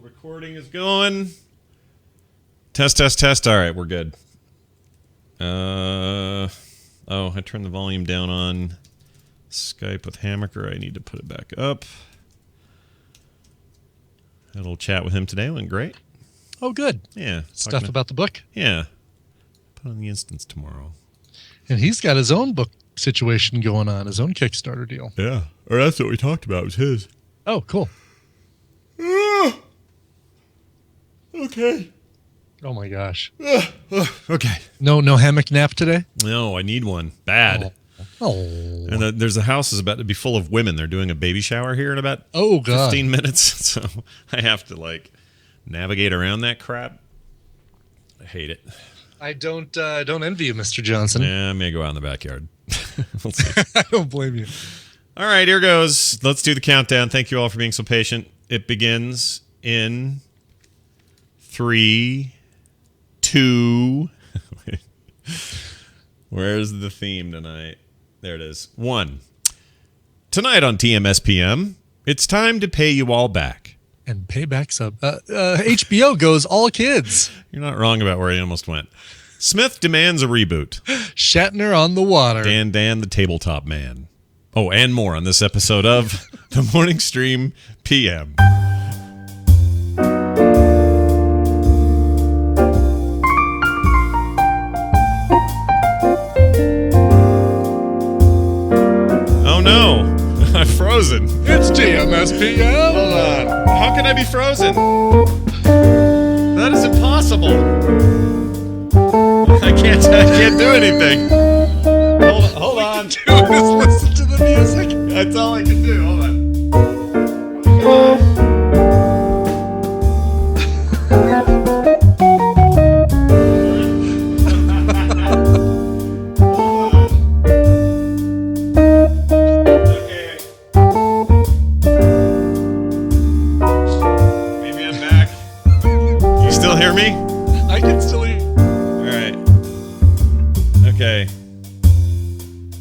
Recording is going. Test, test, test. All right, we're good. Oh, I turned the volume down on Skype with Hammaker. I need to put it back up. Had a little chat with him today. Went great. Oh, good. Yeah. Stuff about the book? Yeah. Put on the instance tomorrow. And he's got his own book situation going on, his own Kickstarter deal. Yeah. Or that's what we talked about. It was his. Oh, cool. Okay. Oh, my gosh. Okay. No hammock nap today? No, I need one. Bad. Oh. And there's a house is about to be full of women. They're doing a baby shower here in about 15 minutes. So I have to, navigate around that crap. I hate it. I don't envy you, Mr. Johnson. Yeah, I may go out in the backyard. We'll see. I don't blame you. All right, here goes. Let's do the countdown. Thank you all for being so patient. It begins in 3, 2. Where's the theme tonight? There it is. 1. Tonight on Tmspm, it's time to pay you all back. And payback sub. HBO goes all kids. You're not wrong about where he almost went. Smith demands a reboot. Shatner on the water. Dan the Tabletop Man. Oh, and more on this episode of The Morning Stream PM. Oh no, I'm frozen. It's Tmspm. Hold on. How can I be frozen? That is impossible. I can't do anything. Hold on. Do is listen to the music. That's all I can do. Hold on. Okay. Maybe I'm back. You still hear me? I can still hear. All right. Okay.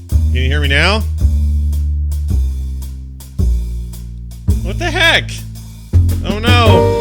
Can you hear me now? What the heck? Oh no.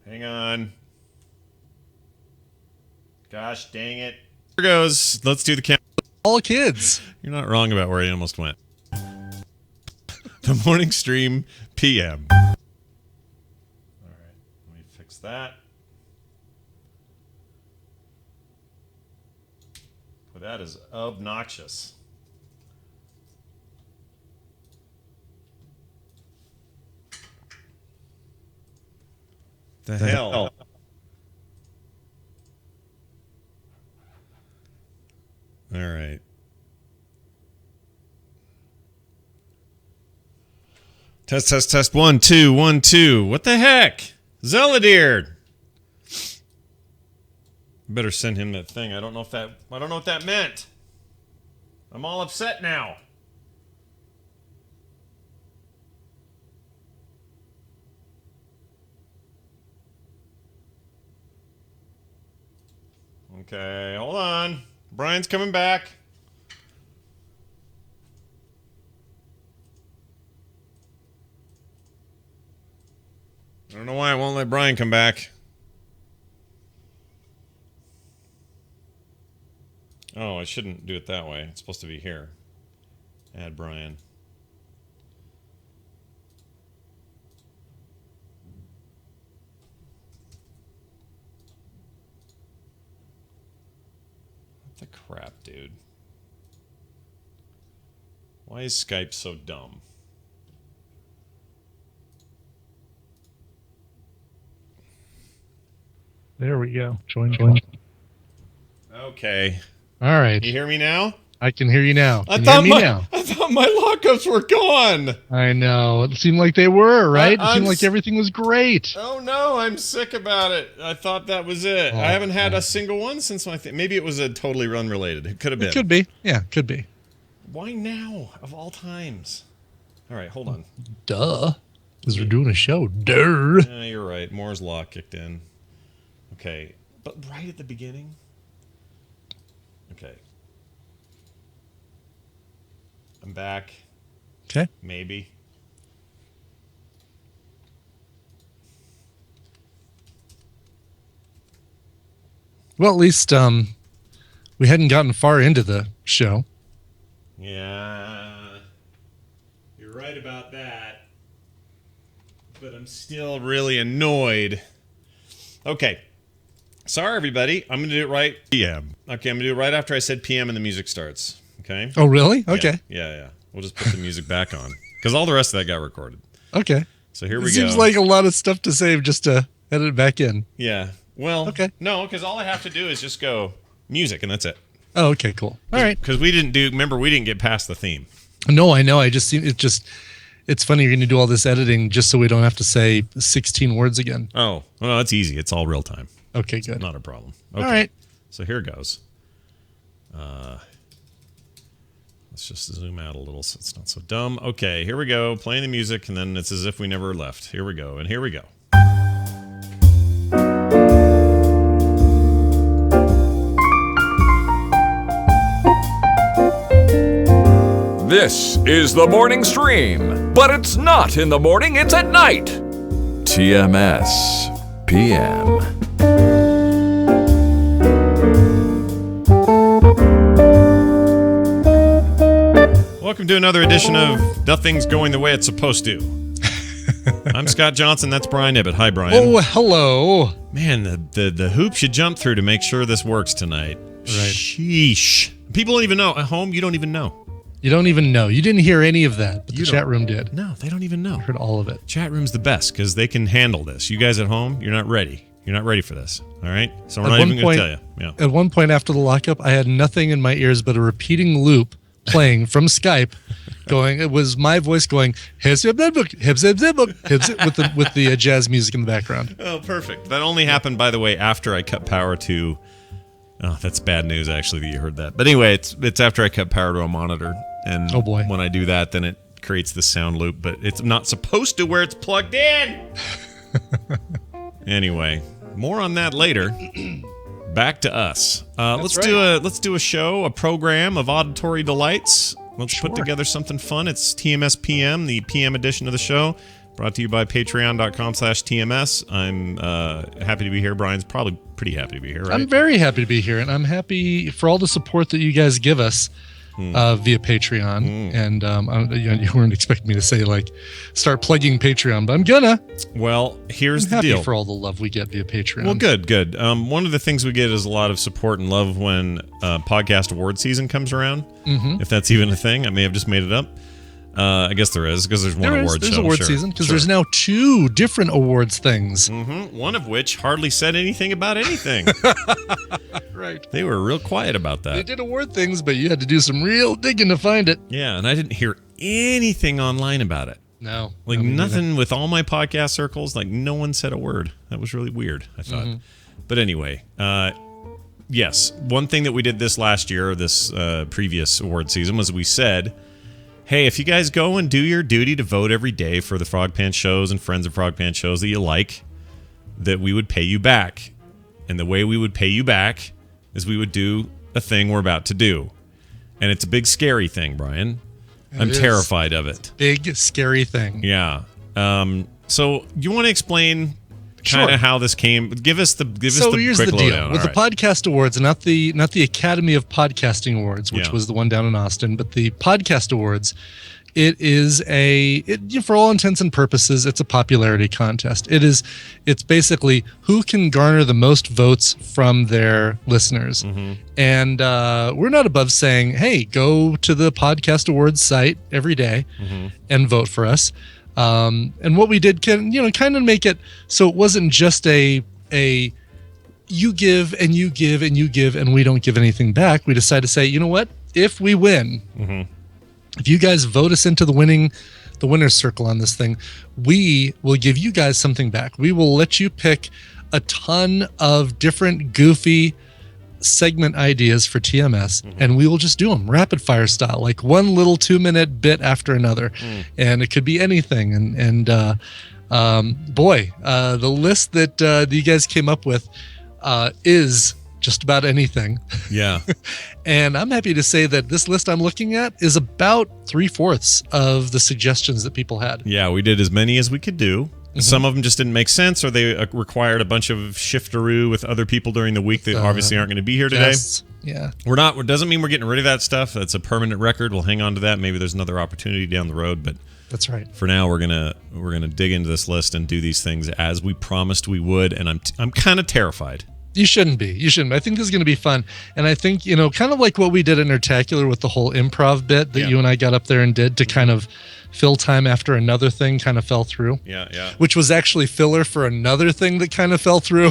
Hang on. Gosh dang it. Here goes. Let's do the count. All kids. You're not wrong about where he almost went. The Morning Stream PM. All right. Let me fix that. Well, that is obnoxious. The hell? All right. Test, test, test. 1, 2, 1, 2. What the heck? Zeladir. Better send him that thing. I don't know what that meant. I'm all upset now. Okay, hold on. Brian's coming back. I don't know why I won't let Brian come back. Oh, I shouldn't do it that way. It's supposed to be here. Add Brian. What the crap, dude? Why is Skype so dumb? There we go. Join. Okay. All right. You hear me now? I can hear you now. I thought my lockups were gone. I know. It seemed like they were, right? It seemed like everything was great. Oh, no. I'm sick about it. I thought that was it. I haven't had a single one since maybe it was a totally unrelated. It could have been. It could be. Yeah, could be. Why now, of all times? All right, hold on. Duh. Because we're doing a show. Duh. Yeah, you're right. Moore's Law kicked in. Okay. But right at the beginning? Okay. I'm back. Okay. Maybe. Well, at least we hadn't gotten far into the show. Yeah. You're right about that. But I'm still really annoyed. Okay. Sorry, everybody. I'm going to do it right. PM. Okay, I'm going to do it right after I said PM and the music starts. Okay? Oh, really? Okay. Yeah. We'll just put the music back on. Because all the rest of that got recorded. Okay. So here we go. Seems like a lot of stuff to save just to edit it back in. Yeah. Well, okay. No, because all I have to do is just go music, and that's it. Oh, okay, cool. All right. Because we didn't get past the theme. No, I know. It's funny you're going to do all this editing just so we don't have to say 16 words again. Oh, well, it's easy. It's all real time. Okay, good. It's not a problem. Okay. All right. So here goes. Let's just zoom out a little so it's not so dumb. Okay, here we go. Playing the music, and then it's as if we never left. Here we go, and here we go. This is the morning stream, but it's not in the morning, it's at night. Tmspm. Welcome to another edition of Nothing's Going the Way It's Supposed to. I'm Scott Johnson, that's Brian Ibbett. Hi, Brian. Oh, hello. Man, the hoops you jump through to make sure this works tonight. Right. Sheesh. People don't even know. At home, you don't even know. You don't even know. You didn't hear any of that, but the chat room did. No, they don't even know. I heard all of it. Chat room's the best because they can handle this. You guys at home, you're not ready. You're not ready for this. All right? So we're not even going to tell you. Yeah. At one point after the lockup, I had nothing in my ears but a repeating loop playing from Skype. It was my voice going with the jazz music in the background. Oh, perfect. That only happened, by the way, after I cut power to. Oh, that's bad news, actually, that you heard that. But anyway, it's after I cut power to a monitor, and oh boy, when I do that, then it creates the sound loop. But it's not supposed to where it's plugged in. Anyway, more on that later. Back to us. Let's do a show, a program of auditory delights. Let's put together something fun. It's Tmspm, the PM edition of the show, brought to you by patreon.com/TMS. I'm happy to be here. Brian's probably pretty happy to be here, right? I'm very happy to be here, and I'm happy for all the support that you guys give us via Patreon. And you weren't expecting me to say, start plugging Patreon, but I'm gonna. Well, here's the happy deal. For all the love we get via Patreon. Well, good. One of the things we get is a lot of support and love when podcast award season comes around. Mm-hmm. If that's even a thing. I may have just made it up. I guess there is, because there's one award show. There's award season, because there's now 2 different awards things. Mm-hmm. One of which hardly said anything about anything. Right. They were real quiet about that. They did award things, but you had to do some real digging to find it. Yeah, and I didn't hear anything online about it. No. Nothing with all my podcast circles. No one said a word. That was really weird, I thought. Mm-hmm. But anyway, yes, one thing that we did this last year, this previous award season, was we said, hey, if you guys go and do your duty to vote every day for the Frog Pants shows and Friends of Frog Pants shows that you like, that we would pay you back. And the way we would pay you back is we would do a thing we're about to do. And it's a big, scary thing, Brian. I'm terrified of it. Big, scary thing. Yeah. So you want to explain kind of how this came? Give us the quick lowdown. So here's the deal. With the Podcast Awards, not the Academy of Podcasting Awards, which was the one down in Austin, but the Podcast Awards it is for all intents and purposes, it's a popularity contest. It's basically who can garner the most votes from their listeners. And we're not above saying, hey, go to the Podcast Awards site every day and vote for us. And what we did kind of make it so it wasn't just a you give and you give and you give and we don't give anything back. We decided to say, you know what? If we win, if you guys vote us into the winner's circle on this thing, we will give you guys something back. We will let you pick a ton of different goofy segment ideas for TMS, and we will just do them rapid fire style, like one little 2-minute bit after another. And it could be anything. And the list that you guys came up with is just about anything. Yeah. And I'm happy to say that this list I'm looking at is about 3/4 of the suggestions that people had. Yeah, we did as many as we could do. Some of them just didn't make sense, or they required a bunch of shifteroo with other people during the week that obviously aren't going to be here today. Yeah. We're not. It doesn't mean we're getting rid of that stuff. That's a permanent record. We'll hang on to that. Maybe there's another opportunity down the road, but that's right. For now, we're gonna dig into this list and do these things as we promised we would, and I'm kind of terrified. You shouldn't be. I think this is going to be fun. And I think, kind of like what we did in Nertacular with the whole improv bit that you and I got up there and did to kind of fill time after another thing kind of fell through. Yeah. Which was actually filler for another thing that kind of fell through.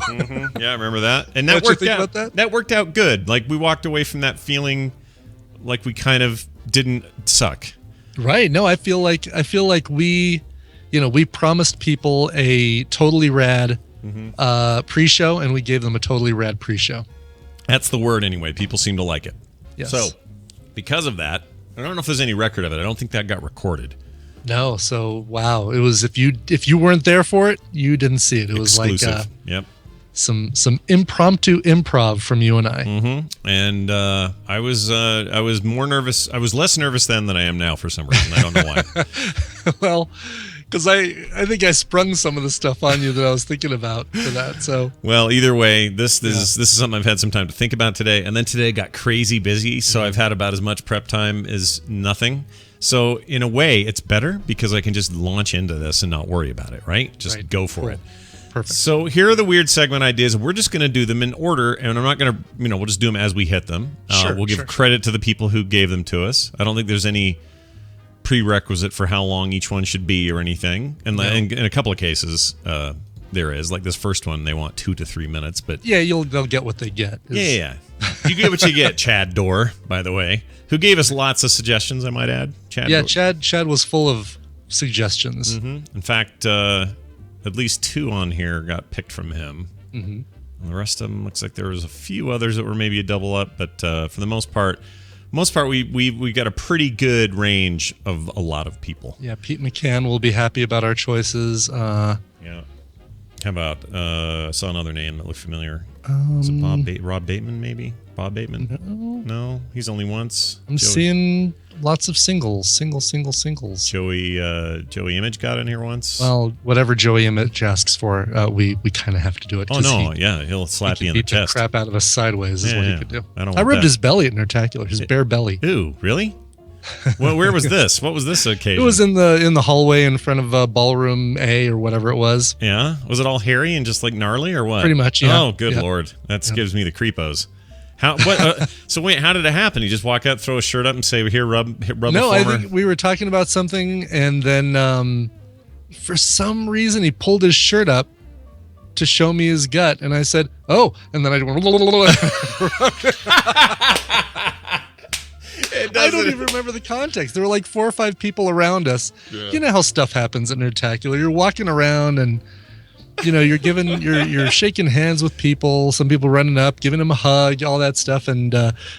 Yeah, I remember that. And that worked out. About that? That worked out good. Like, we walked away from that feeling like we kind of didn't suck. Right. No, I feel like we promised people a totally rad pre-show, and we gave them a totally rad pre-show. That's the word anyway. People seem to like it. Yes. So, because of that, I don't know if there's any record of it. I don't think that got recorded. No. So, wow. It was, if you weren't there for it, you didn't see it. It exclusive. Was like yep. Some impromptu improv from you and I. And I was more nervous. I was less nervous then than I am now for some reason. I don't know why. Well, because I think I sprung some of the stuff on you that I was thinking about for that. So, well, either way, this is something I've had some time to think about today, and then today got crazy busy, so I've had about as much prep time as nothing. So in a way, it's better because I can just launch into this and not worry about it. Right? Just go for it. Perfect. So here are the weird segment ideas. We're just going to do them in order, and I'm not going to, we'll just do them as we hit them. We'll give credit to the people who gave them to us. I don't think there's any prerequisite for how long each one should be or anything. And in a couple of cases, there is. Like this first one, they want 2 to 3 minutes. But yeah, they'll get what they get. Yeah. You get what you get, Chad Dorr, by the way, who gave us lots of suggestions, I might add. Chad was full of suggestions. In fact, at least 2 on here got picked from him. And the rest of them looks like there was a few others that were maybe a double up, but for the most part, we got a pretty good range of a lot of people. Yeah, Pete McCann will be happy about our choices. Yeah. How about I saw another name that looked familiar. Was it Rob Bateman, maybe? Bob Bateman? No, he's only once. I'm seeing lots of singles. Joey Image got in here once. Well, whatever Joey Image asks for, we kind of have to do it. Oh no, he'll slap you in the chest. The crap out of us sideways is what he could do. I rubbed his belly at Nertacular, his bare belly. Ooh, really? Well, where was this? What was this occasion? It was in the hallway in front of Ballroom A or whatever it was. Yeah, was it all hairy and just like gnarly or what? Pretty much. Yeah. Oh, good lord, that gives me the creepos. How? What? So wait, how did it happen? You just walk out, throw a shirt up, and say, "Here, rub." No, I think we were talking about something, and then for some reason he pulled his shirt up to show me his gut, and I said, "Oh," and then I went. I don't even remember the context. There were like 4 or 5 people around us. Yeah. You know how stuff happens at Nertacular. You're walking around and you're shaking hands with people. Some people running up, giving them a hug, all that stuff, and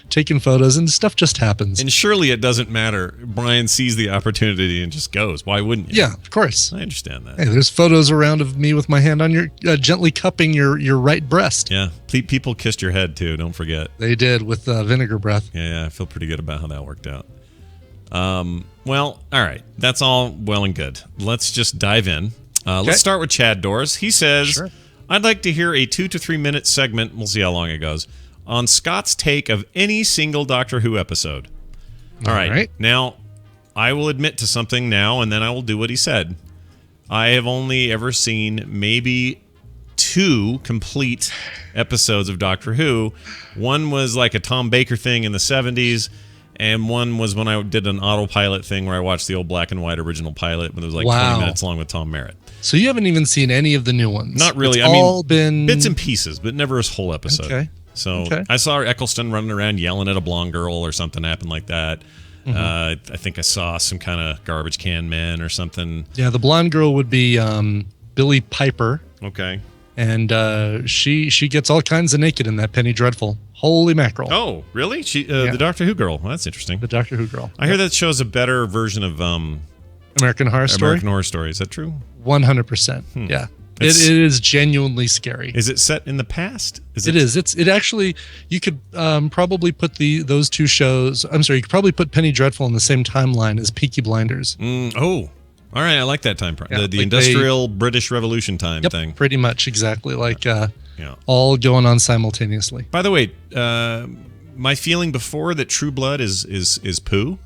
taking photos, and stuff just happens. And surely it doesn't matter. Brian sees the opportunity and just goes. Why wouldn't you? Yeah, of course. I understand that. Hey, there's photos around of me with my hand on your gently cupping your right breast. Yeah, people kissed your head too. Don't forget. They did with vinegar breath. Yeah, I feel pretty good about how that worked out. Well, all right. That's all well and good. Let's just dive in. Let's start with Chad Doors. He says, I'd like to hear a 2 to 3 minute segment, we'll see how long it goes, on Scott's take of any single Doctor Who episode. All right. Now, I will admit to something now, and then I will do what he said. I have only ever seen maybe 2 complete episodes of Doctor Who. One was like a Tom Baker thing in the 70s, and one was when I did an autopilot thing where I watched the old black and white original pilot when it was like 20 minutes long with Tom Merritt. So you haven't even seen any of the new ones? Not really. It's all been bits and pieces, but never a whole episode. Okay. So I saw Eccleston running around yelling at a blonde girl or something happened like that. I think I saw some kind of garbage can man or something. Yeah, the blonde girl would be Billie Piper. Okay. And she gets all kinds of naked in that Penny Dreadful. Holy mackerel. Oh, really? The Doctor Who girl. Well, that's interesting. The Doctor Who girl. I hear that show's a better version of American Horror Story. American Horror Story. Is that true? 100%. Yeah. It is genuinely scary. Is it set in the past? It is. It actually, you could probably put those 2 shows. I'm sorry, you could probably put Penny Dreadful in the same timeline as Peaky Blinders. Oh, all right. I like that time. The industrial British Revolution time thing. Pretty much exactly like all going on simultaneously. By the way, my feeling before that True Blood is poo.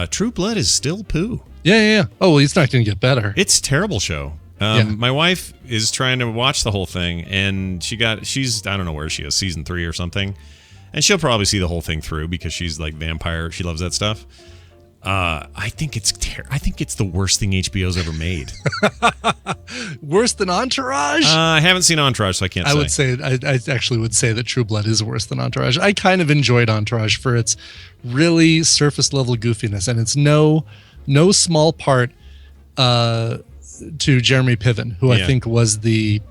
True Blood is still poo. Yeah. Oh, well, it's not going to get better. It's a terrible show. My wife is trying to watch the whole thing, and she's I don't know where she is, season 3 or something, and she'll probably see the whole thing through because she's like vampire. She loves that stuff. I think it's the worst thing HBO's ever made. Worse than Entourage? I haven't seen Entourage, so I can't say. I actually would say that True Blood is worse than Entourage. I kind of enjoyed Entourage for its really surface level goofiness, and it's no small part to Jeremy Piven, who I think was the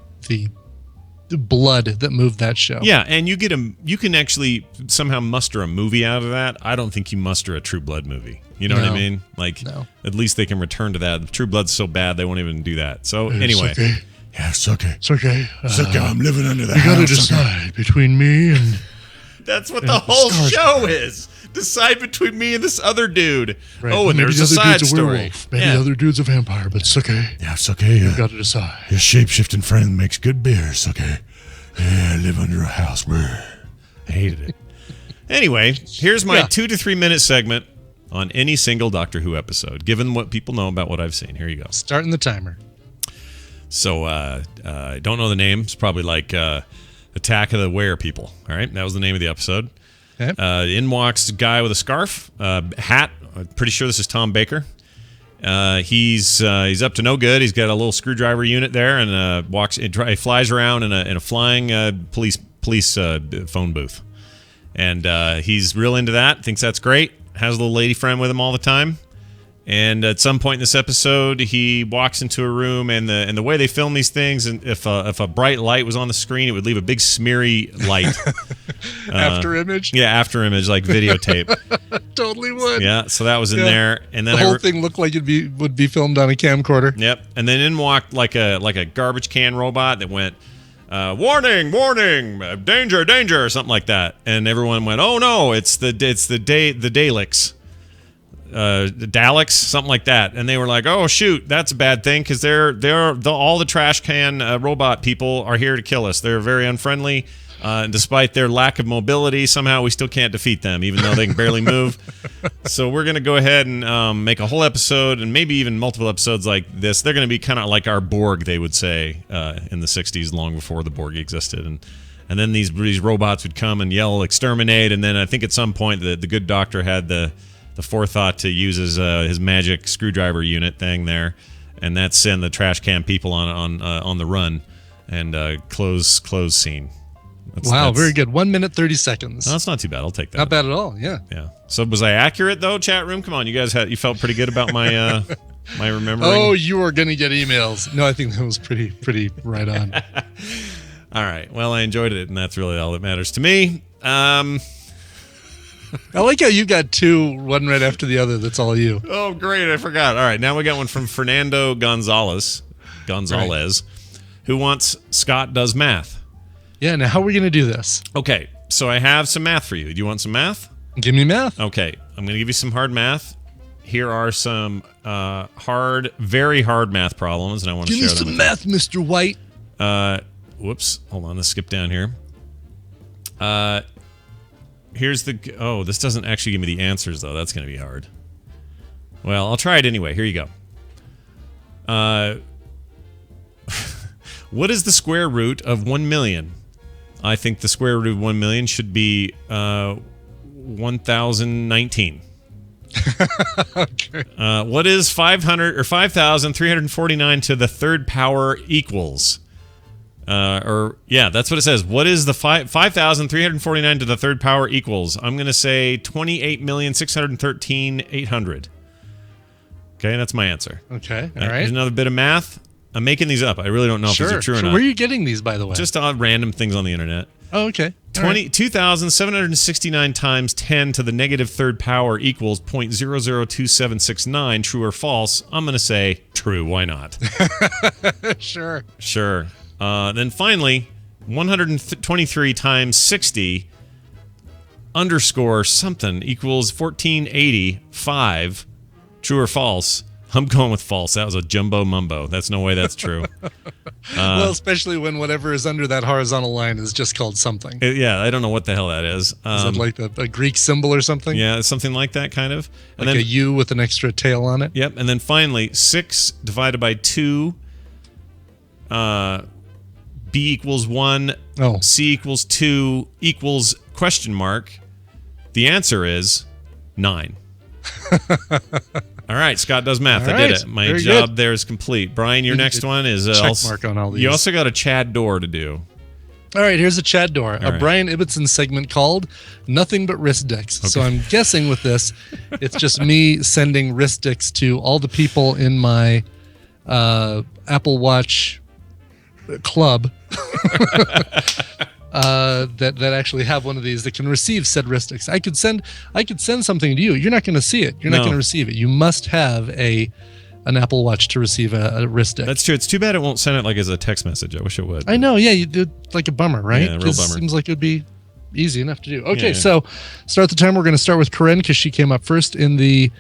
blood that moved that show. Yeah, and you can actually somehow muster a movie out of that. I don't think you muster a True Blood movie. You know what I mean? At least they can return to that. True Blood's so bad they won't even do that. So anyway. It's okay. Yeah, it's okay. It's okay. It's okay. I'm living under that. You got to decide between me and... That's what the whole show is. Decide between me and this other dude. Right. Oh, and there's a side story. Maybe the other dude's a vampire, but it's okay. Yeah, it's okay. You got to decide. Your shape-shifting friend makes good beer. It's okay. Yeah, I live under a house. Brr. I hated it. Anyway, here's my 2 to 3 minute segment on any single Doctor Who episode, given what people know about what I've seen. Here you go. Starting the timer. So, I don't know the name. It's probably like Attack of the Were People. All right, that was the name of the episode. Okay. In walks a guy with a scarf, hat. I'm pretty sure this is Tom Baker. He's up to no good. He's got a little screwdriver unit there, and he flies around in a flying police phone booth, and he's real into that. Thinks that's great. Has a little lady friend with him all the time. And at some point in this episode, he walks into a room, and the way they film these things, and if a bright light was on the screen, it would leave a big smeary light. After image? Yeah, after image, like videotape. Totally would. Yeah, so that was in there, and then the whole thing looked like it would be filmed on a camcorder. Yep, and then in walked like a garbage can robot that went, warning, warning, danger, danger, or something like that, and everyone went, oh no, it's the Daleks. Daleks, something like that, and they were like, "Oh shoot, that's a bad thing because all the trash can robot people are here to kill us. They're very unfriendly, and despite their lack of mobility, somehow we still can't defeat them, even though they can barely move. So we're gonna go ahead and make a whole episode, and maybe even multiple episodes like this. They're gonna be kind of like our Borg, they would say, in the '60s, long before the Borg existed, and then these robots would come and yell exterminate, and then I think at some point the good doctor had the forethought to use his magic screwdriver unit thing there, and that's send the trash can people on the run, and close scene. That's very good. 1 minute 30 seconds. No, that's not too bad. I'll take that. Not bad at all. Yeah. So was I accurate though, chat room? Come on, you guys you felt pretty good about my my remembering. Oh, you are gonna get emails. No, I think that was pretty right on. All right. Well, I enjoyed it, and that's really all that matters to me. I like how you got 2, one right after the other. That's all you. Oh, great. I forgot. All right. Now we got one from Fernando Gonzalez, right, who wants Scott Does Math. Yeah. Now, how are we going to do this? Okay. So I have some math for you. Do you want some math? Give me math. Okay. I'm going to give you some hard math. Here are some very hard math problems, and I want to share them. Give me some math, Mr. White. Whoops. Hold on. Let's skip down here. Here's this doesn't actually give me the answers, though. That's going to be hard. Well, I'll try it anyway. Here you go. What is the square root of 1 million? I think the square root of 1 million should be 1,019. Okay. What is 5,349 to the third power equals? That's what it says. What is the 5,349 to the third power equals? I'm going to say 28,613,800. Okay, that's my answer. Okay, all right. Here's another bit of math. I'm making these up. I really don't know if these are true or not. Where are you getting these, by the way? Just odd random things on the internet. Oh, okay. 2,769 times 10 to the negative third power equals 0.002769. True or false? I'm going to say true. Why not? Sure. Then finally, 123 times 60 underscore something equals 1485. True or false? I'm going with false. That was a jumbo mumbo. That's no way that's true. Well, especially when whatever is under that horizontal line is just called something. Yeah, I don't know what the hell that is. Is it like a Greek symbol or something? Yeah, something like that, kind of. And like then, a U with an extra tail on it? Yep, and then finally, 6 divided by 2, B equals 1, C equals 2, equals question mark. The answer is 9. All right, Scott does math. I did it. My job there is complete. Brian, your next one is check mark on all these. You also got a Chad door to do. All right, here's a Chad door, All right. Brian Ibbotson segment called Nothing But Wrist Dicks. Okay. So I'm guessing with this, it's just me sending wrist dicks to all the people in my Apple Watch club that actually have one of these that can receive said wrist sticks. I could send something to you. You're not going to see it. You're not going to receive it. You must have an Apple Watch to receive a wrist stick. That's true. It's too bad it won't send it like as a text message. I wish it would. I know. Yeah, you did like a bummer, right? Yeah, real bummer. Seems like it would be easy enough to do. Okay, so start the time. We're going to start with Corinne because she came up first in the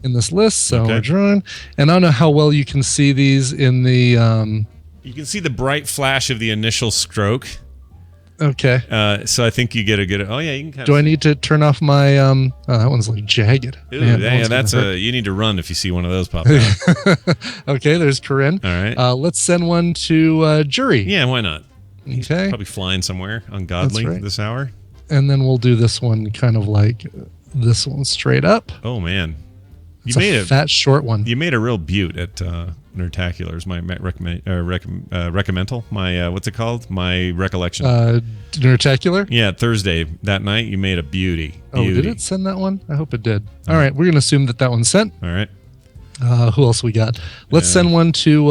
in this list. So we're drawing, and I don't know how well you can see these in the. You can see the bright flash of the initial stroke. Okay. So I think you get a good. Oh yeah, you can. Kind Do I need to turn off my? Oh, that one's like jagged. Ooh, man, that's you need to run if you see one of those pop out. Okay, there's Corinne. All right. Let's send one to Jury. Yeah, why not? He's okay. Probably flying somewhere ungodly this hour. And then we'll do this one kind of like this one straight up. Oh man, you made a fat short one. You made a real beaut at Nerdtaculars. My recommendal. My what's it called? My recollection. Nerdtacular? Yeah, Thursday that night you made a beauty. Oh, did it send that one? I hope it did. All right, we're gonna assume that one's sent. All right. Who else we got? Let's send one to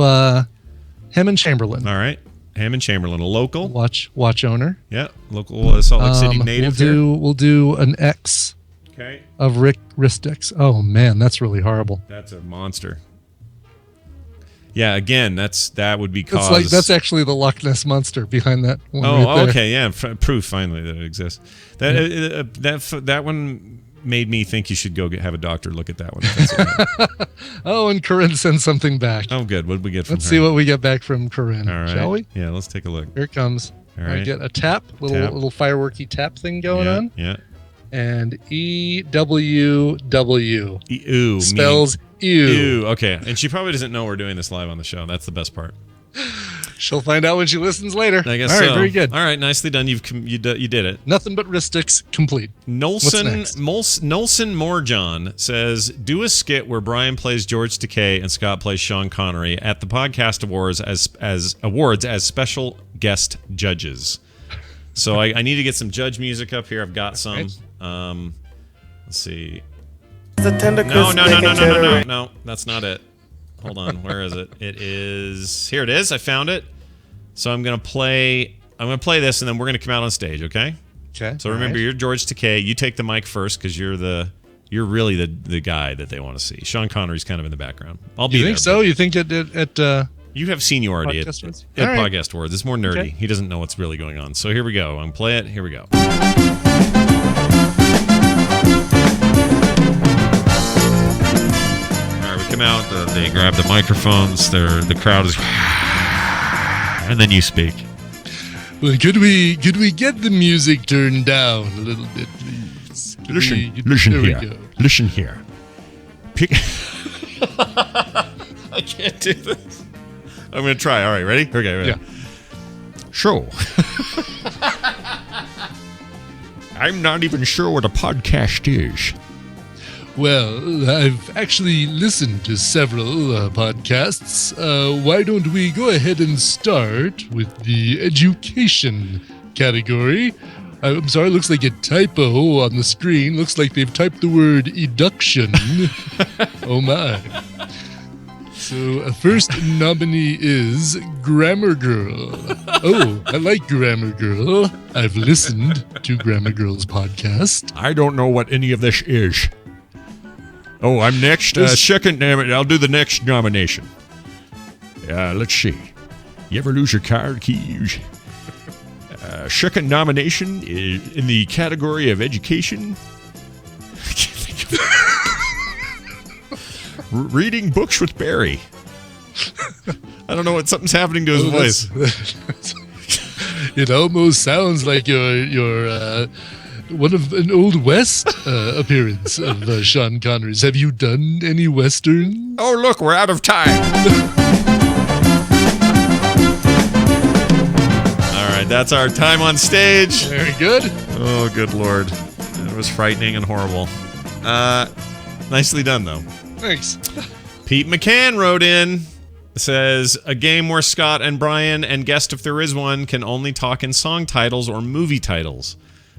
Hammond Chamberlain. All right, Hammond Chamberlain, a local watch owner. Yeah, local Salt Lake City native. We'll do an X. Okay. Of wrist sticks. Oh man, that's really horrible. That's a monster. Yeah, again, that would be cause. That's actually the Loch Ness monster behind that one. Oh, okay, yeah, proof finally that it exists. That one made me think you should go have a doctor look at that one. Okay. Oh, and Corinne sent something back. Oh, good. What did we get from her? Let's see what we get back from Corinne. All right. Shall we? Yeah, let's take a look. Here it comes. All right. I get a little fireworky tap thing going on. Yeah. And EWW. Ew. Spells ew. Ew. Okay. And she probably doesn't know we're doing this live on the show. That's the best part. She'll find out when she listens later. I guess All right, so. very good. All right, nicely done. You did it. Nothing but wrist sticks complete. Nolson Morjohn says, do a skit where Brian plays George Takei and Scott plays Sean Connery at the podcast awards as special guest judges. So I need to get some judge music up here. I've got some. Let's see. No, that's not it. Hold on, where is it? Here it is. I found it. So I'm gonna play this, and then we're gonna come out on stage. Okay. Okay. So remember, you're George Takei. You take the mic first because you're really the guy that they want to see. Sean Connery's kind of in the background. I'll be there. You think so? You think at you have seniority at Podcast Awards. It's more nerdy. Okay. He doesn't know what's really going on. So here we go. I'm gonna play it. Here we go. Come out, they grab the microphones, the crowd is and then you speak. Well, could we get the music turned down a little bit, please? Listen here. Pick. I can't do this. I'm going to try. All right, ready? Okay, ready. Yeah. So, I'm not even sure what a podcast is. Well, I've actually listened to several podcasts. Why don't we go ahead and start with the education category? I'm sorry, looks like a typo on the screen. Looks like they've typed the word eduction. Oh my. So, first nominee is Grammar Girl. Oh, I like Grammar Girl. I've listened to Grammar Girl's podcast. I don't know what any of this is. Oh, I'm next. Second, I'll do the next nomination. Let's see. You ever lose your car keys? Second nomination is in the category of education. I can't think of it. Reading books with Barry. I don't know what something's happening to his voice. It almost sounds like your one of an Old West appearance of Sean Connery's. Have you done any Western? Oh, look, we're out of time. All right, that's our time on stage. Very good. Oh, good Lord. It was frightening and horrible. Nicely done, though. Thanks. Pete McCann wrote in, says, a game where Scott and Brian and guest, if there is one, can only talk in song titles or movie titles.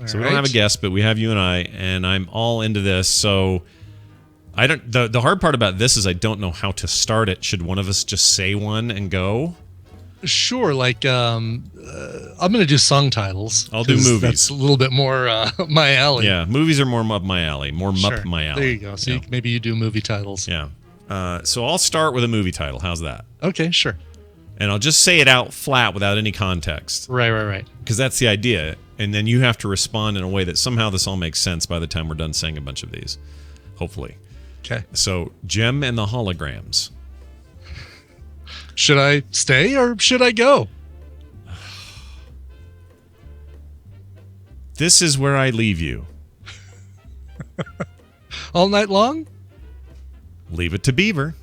So we don't have a guest, but we have you and I'm all into this. So I don't. The hard part about this is I don't know how to start it. Should one of us just say one and go? Sure. Like I'm going to do song titles. I'll do movies. That's a little bit more my alley. Yeah, movies are more up my alley. More Sure. up my alley. There you go. So maybe you do movie titles. Yeah. So I'll start with a movie title. How's that? Okay. Sure. And I'll just say it out flat without any context. Right. Because that's the idea. And then you have to respond in a way that somehow this all makes sense by the time we're done saying a bunch of these. Hopefully. Okay. So, Gem and the Holograms. Should I stay or should I go? This is where I leave you. All night long? Leave it to Beaver.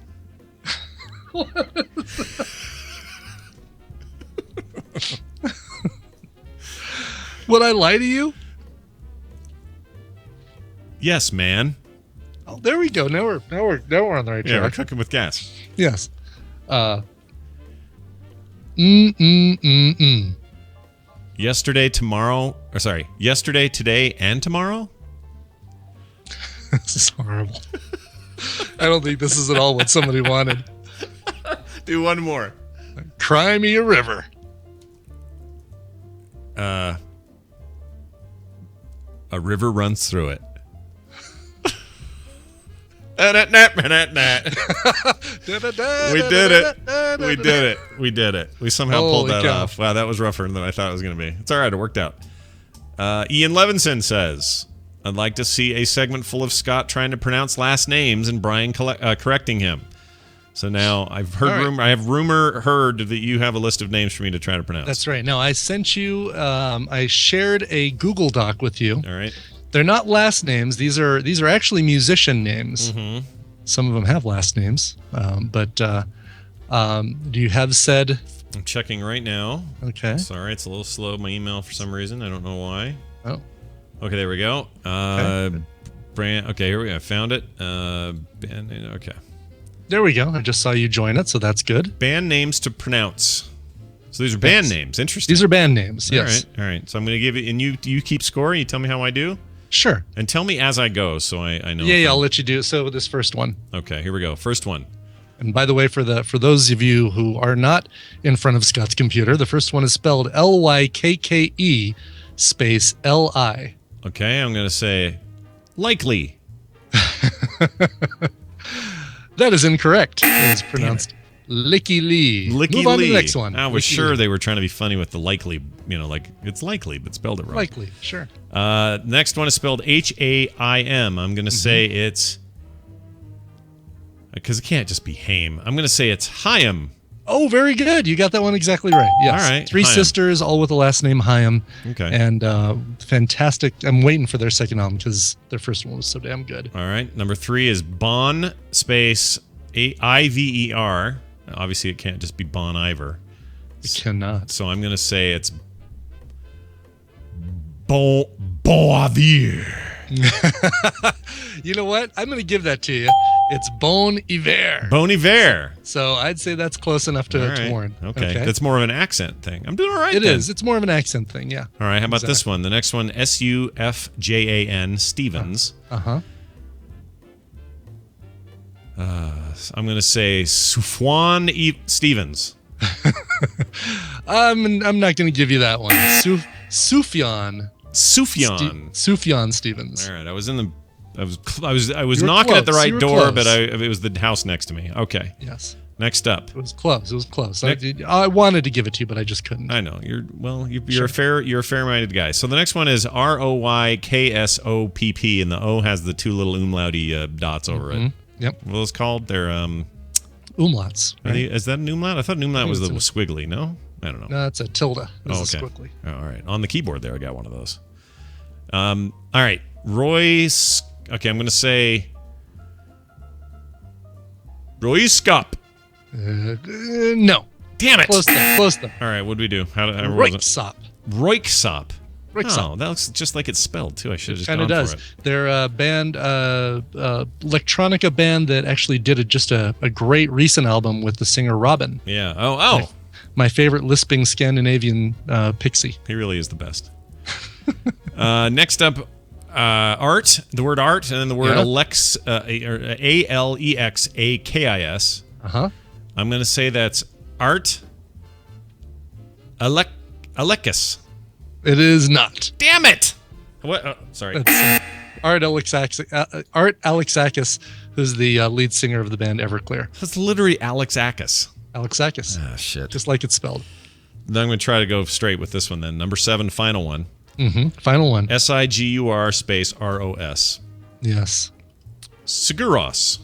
Would I lie to you? Yes, man. Oh, there we go. Now we're on the right Yeah, we're track. cooking with gas. Yes. Yesterday, today, and tomorrow? This is horrible. I don't think this is at all what somebody wanted. Do one more. Cry me a river. A river runs through it. We did it. We somehow pulled that off. Wow, that was rougher than I thought it was going to be. It's all right. It worked out. Ian Levinson says, I'd like to see a segment full of Scott trying to pronounce last names and Brian correcting him. So now I've heard I have heard that you have a list of names for me to try to pronounce. That's right. No, I sent you. I shared a Google Doc with you. All right. They're not last names. These are actually musician names. Mm-hmm. Some of them have last names. But do you have said? I'm checking right now. Okay. Sorry, it's a little slow. My email for some reason. I don't know why. Oh. Okay, there we go. Okay. Brand. Okay, here we go. I found it. Band name. Okay. There we go. I just saw you join it, so that's good. Band names to pronounce. So these are band names. Interesting. These are band names. Yes. All right. So I'm going to give it, and you keep score. You tell me how I do. Sure. And tell me as I go, so I know. Yeah, I'll let you do it. So this first one. Okay, here we go. First one. And by the way, for those of you who are not in front of Scott's computer, the first one is spelled Lykke space Li. Okay, I'm going to say likely. That is incorrect. It is pronounced Licky Lee. Licky Move on Lee. to the next one. I was Licky sure Lee. they were trying to be funny with the likely, like it's likely, but spelled it wrong. Likely, sure. Next one is spelled Haim. I'm going to say it's, because it can't just be Haim. I'm going to say it's Chaim. Oh, very good. You got that one exactly right. Yes. All right. Three Hyam. sisters, all with the last name Hyam. Okay. And fantastic. I'm waiting for their second album because their first one was so damn good. All right. Number 3 is Bon space Iver. Obviously, it can't just be Bon Iver. It cannot. So I'm going to say it's Bon Iver. You know what? I'm going to give that to you. It's Bon Iver. Bon Iver. So I'd say that's close enough to warn. Okay. That's more of an accent thing. I'm doing all right. It then. is. It's more of an accent thing. Yeah. All right. How about this one? The next one, Sufjan Stevens. I'm going to say Sufjan Stevens. I'm not going to give you that one. Sufjan Stevens. All right. I was knocking at the right door, but it was the house next to me. Okay. Yes. Next up. It was close. I wanted to give it to you, but I just couldn't. I know. You're a fair-minded guy. So the next one is ROYKSOPP, and the O has the two little umlauty dots over it. Yep. What was called? They're umlauts. Right? Is that an umlaut? I thought an umlaut was the squiggly. No, I don't know. No, it's a tilde. It's okay. a squiggly. Oh, all right. On the keyboard there, I got one of those. All right. Royce. Okay, I'm going to say Royskop. No. Damn it. Close though. All right, what do we do? Royksop. Royksop. Royksop. Oh, that looks just like it's spelled too. I should have just kind of gone does. for it. They're a band, electronica band that actually did just a great recent album with the singer Robin. Yeah. Oh. My favorite lisping Scandinavian pixie. He really is the best. Next up, art. The word art, and then the word Alexakis. I'm going to say that's Art Alekis. It is not. Damn it! What? Oh, sorry. Art Alexakis, who's the lead singer of the band Everclear. That's literally Alexakis. Alexakis. Ah, shit. Just like it's spelled. Then I'm going to try to go straight with this one then. Number 7, final one. Final one. Sigur space ROS. Yes. Siguros.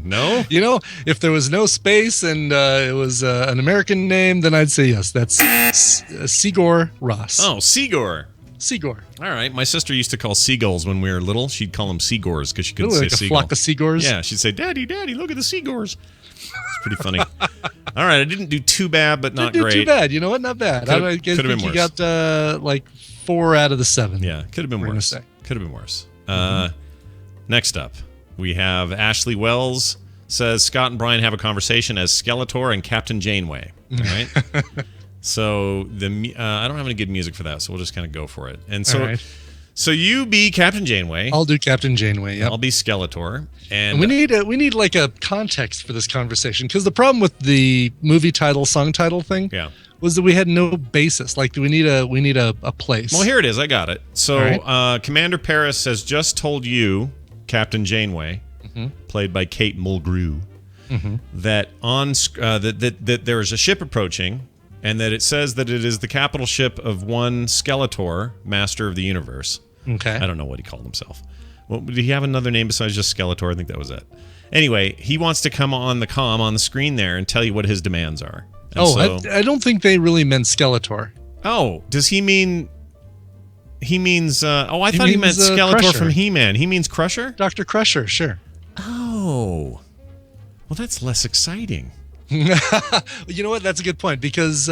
No? You know, if there was no space and it was an American name, then I'd say yes. That's Sigur Ross. Oh, Sigur. Sigur. All right. My sister used to call seagulls when we were little. She'd call them Sigors because she couldn't say like seagull. A flock of Sigurs? Yeah, she'd say, Daddy, look at the Sigors. It's pretty funny. All right. I didn't do too bad, but not great. Too bad. You know what? Not bad. I think you got like 4 out of the 7. Yeah, could have been worse. Could have been worse. Next up, we have Ashley Wells says Scott and Brian have a conversation as Skeletor and Captain Janeway. All right. So I don't have any good music for that, so we'll just kind of go for it. And so, so you be Captain Janeway. I'll do Captain Janeway. Yep. I'll be Skeletor. And we need like a context for this conversation, because the problem with the movie title, song title thing, was that we had no basis. Like, we need a place. Well, here it is. I got it. So Commander Paris has just told you, Captain Janeway, played by Kate Mulgrew, that that there is a ship approaching, and that it says that it is the capital ship of one Skeletor, Master of the Universe. Okay. I don't know what he called himself. Well, did he have another name besides just Skeletor? I think that was it. Anyway, he wants to come on the comm on the screen there and tell you what his demands are. And I don't think they really meant Skeletor. Oh, does he mean... He means... I thought he meant Skeletor Crusher. from He-Man. He means Crusher? Dr. Crusher, sure. Oh. Well, that's less exciting. You know what? That's a good point, because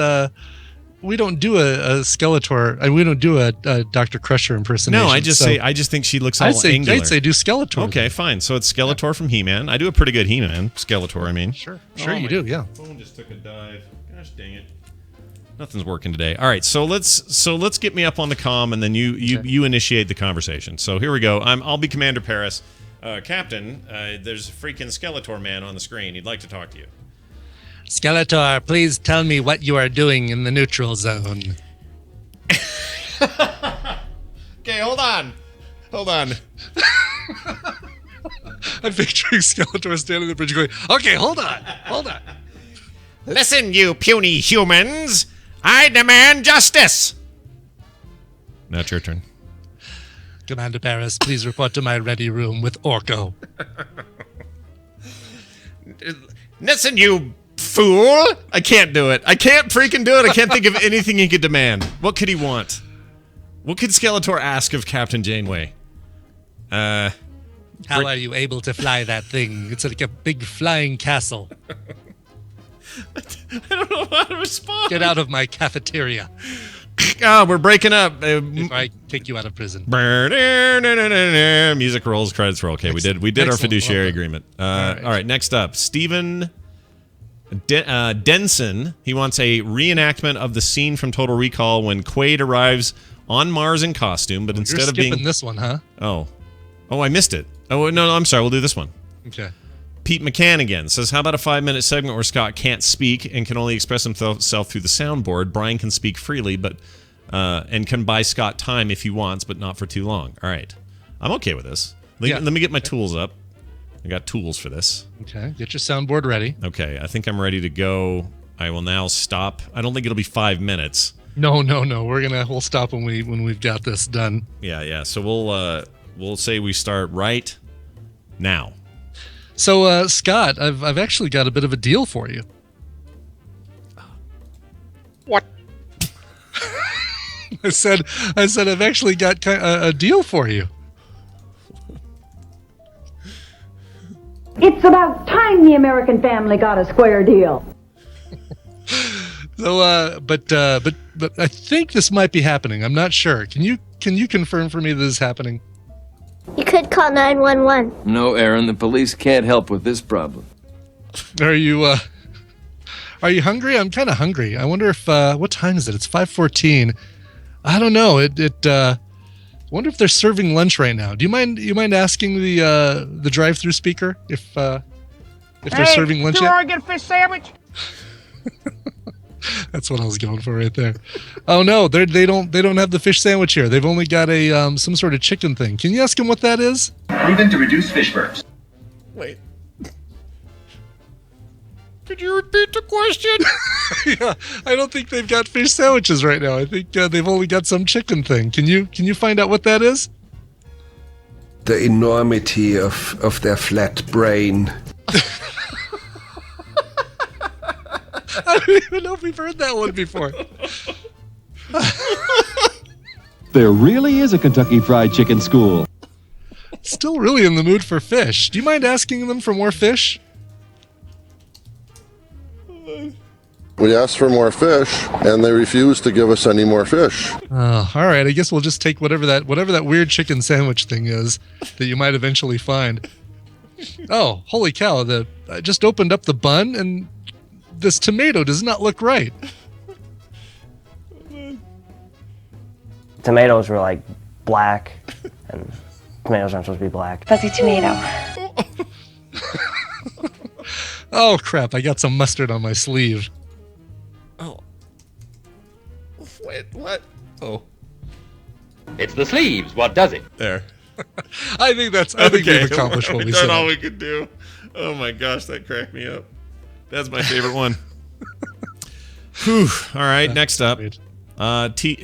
we don't do a Skeletor, and we don't do a Dr. Crusher impersonation. No, I just think she looks all angular. I'd say do Skeletor. Okay, fine. So it's Skeletor from He-Man. I do a pretty good He-Man. Skeletor, I mean. Sure you do, yeah. Phone just took a dive. Gosh dang it. Nothing's working today. All right, so let's get me up on the comm, and then you initiate the conversation. So here we go. I'll be Commander Paris. Captain, there's a freaking Skeletor man on the screen. He'd like to talk to you. Skeletor, please tell me what you are doing in the neutral zone. Okay, hold on. I'm picturing Skeletor standing on the bridge going, okay, hold on. Listen, you puny humans. I demand justice. Now it's your turn. Commander Paris, please report to my ready room with Orko. Listen, you fool! I can't do it. I can't freaking do it. I can't think of anything he could demand. What could he want? What could Skeletor ask of Captain Janeway? How are you able to fly that thing? It's like a big flying castle. I don't know how to respond. Get out of my cafeteria. We're breaking up. If I take you out of prison. Music rolls, credits roll. Okay, we did our Excellent. fiduciary agreement. All right, next up, Stephen Denson. He wants a reenactment of the scene from Total Recall when Quaid arrives on Mars in costume, but instead You're of being skipping this one, huh? Oh, I missed it. Oh no, I'm sorry. We'll do this one. Okay. Pete McCann again says, how about a 5-minute segment where Scott can't speak and can only express himself through the soundboard? Brian can speak freely, but and can buy Scott time if he wants, but not for too long. All right. I'm okay with this. Let me get my tools up. I got tools for this. Okay. Get your soundboard ready. Okay. I think I'm ready to go. I will now stop. I don't think it'll be 5 minutes. No. We'll stop when we've got this done. Yeah. So we'll say we start right now. So, Scott, I've actually got a bit of a deal for you. What? I said I've actually got a deal for you. It's about time the American family got a square deal. So, but I think this might be happening. I'm not sure. Can you confirm for me this is happening? You could call 911. No, Aaron, the police can't help with this problem. Are you hungry? I'm kind of hungry. I wonder if what time is it? It's 5:14. I don't know. I wonder if they're serving lunch right now. Do you mind asking the drive-through speaker if they're serving lunch yet? Hey, get a fish sandwich? That's what I was going for right there. Oh no, they don't have the fish sandwich here. They've only got a some sort of chicken thing. Can you ask them what that is? Proven to reduce fish burns. Wait. Could you repeat the question? Yeah, I don't think they've got fish sandwiches right now. I think they've only got some chicken thing. Can you find out what that is? The enormity of their flat brain. I don't even know if we've heard that one before. There really is a Kentucky Fried Chicken school. Still really in the mood for fish. Do you mind asking them for more fish? We asked for more fish, and they refused to give us any more fish. All right. I guess we'll just take whatever that weird chicken sandwich thing is that you might eventually find. Oh, holy cow! I just opened up the bun, and this tomato does not look right. Tomatoes were like black, and tomatoes aren't supposed to be black. Fuzzy tomato. Oh crap! I got some mustard on my sleeve. Oh. Wait, what? Oh. It's the sleeves. What does it? There. I think we've accomplished what we That's said. all we could do. Oh my gosh, that cracked me up. That's my favorite one. Whew. All right, next up.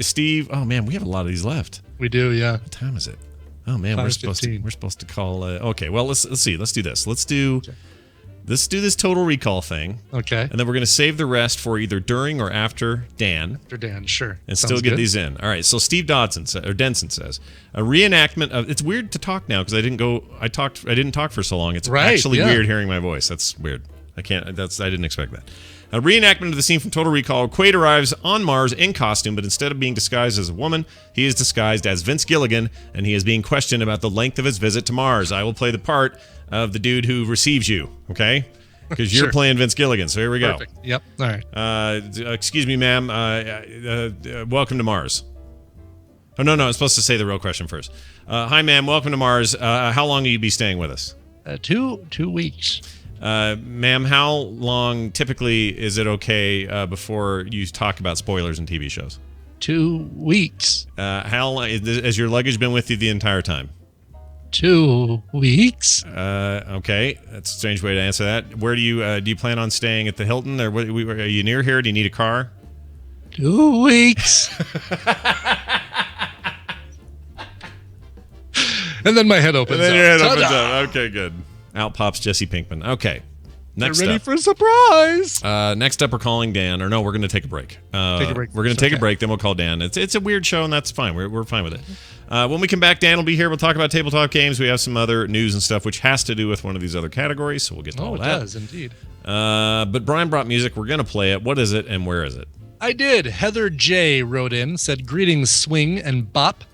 Steve. Oh man, we have a lot of these left. We do, yeah. What time is it? Oh man, we're supposed to call. Okay, well let's see. Let's do this. Let's do this Total Recall thing. Okay. And then we're gonna save the rest for either during or after Dan. After Dan, sure. And Sounds still get good. these in. All right. So Steve Denson says a reenactment of. It's weird to talk now because I didn't talk for so long. It's actually weird hearing my voice. That's weird. I didn't expect that. A reenactment of the scene from Total Recall. Quaid arrives on Mars in costume, but instead of being disguised as a woman, he is disguised as Vince Gilligan, and he is being questioned about the length of his visit to Mars. I will play the part of the dude who receives you, okay? Because you're playing Vince Gilligan, so here we go. Perfect. Yep, all right. Excuse me, ma'am. Welcome to Mars. Oh, no, I'm supposed to say the real question first. Hi, ma'am. Welcome to Mars. How long will you be staying with us? 2 weeks. Ma'am, how long typically is it okay before you talk about spoilers in TV shows? 2 weeks. How long has your luggage been with you the entire time? 2 weeks. Okay, that's a strange way to answer that. Where do you plan on staying at the Hilton, or are you near here? Do you need a car? 2 weeks. And then my head opens up. Your head opens up. Okay, good. Out pops Jesse Pinkman. Okay. Next Get ready up. for a surprise. Next up, we're calling Dan. Or no, we're going to take a break. Take a break. We're going to take a break, then we'll call Dan. It's a weird show, and that's fine. We're fine with it. When we come back, Dan will be here. We'll talk about tabletop games. We have some other news and stuff, which has to do with one of these other categories, so we'll get to all that. Oh, it does, indeed. But Brian brought music. We're going to play it. What is it, and where is it? I did. Heather J. wrote in, said, "Greetings, Swing and Bop.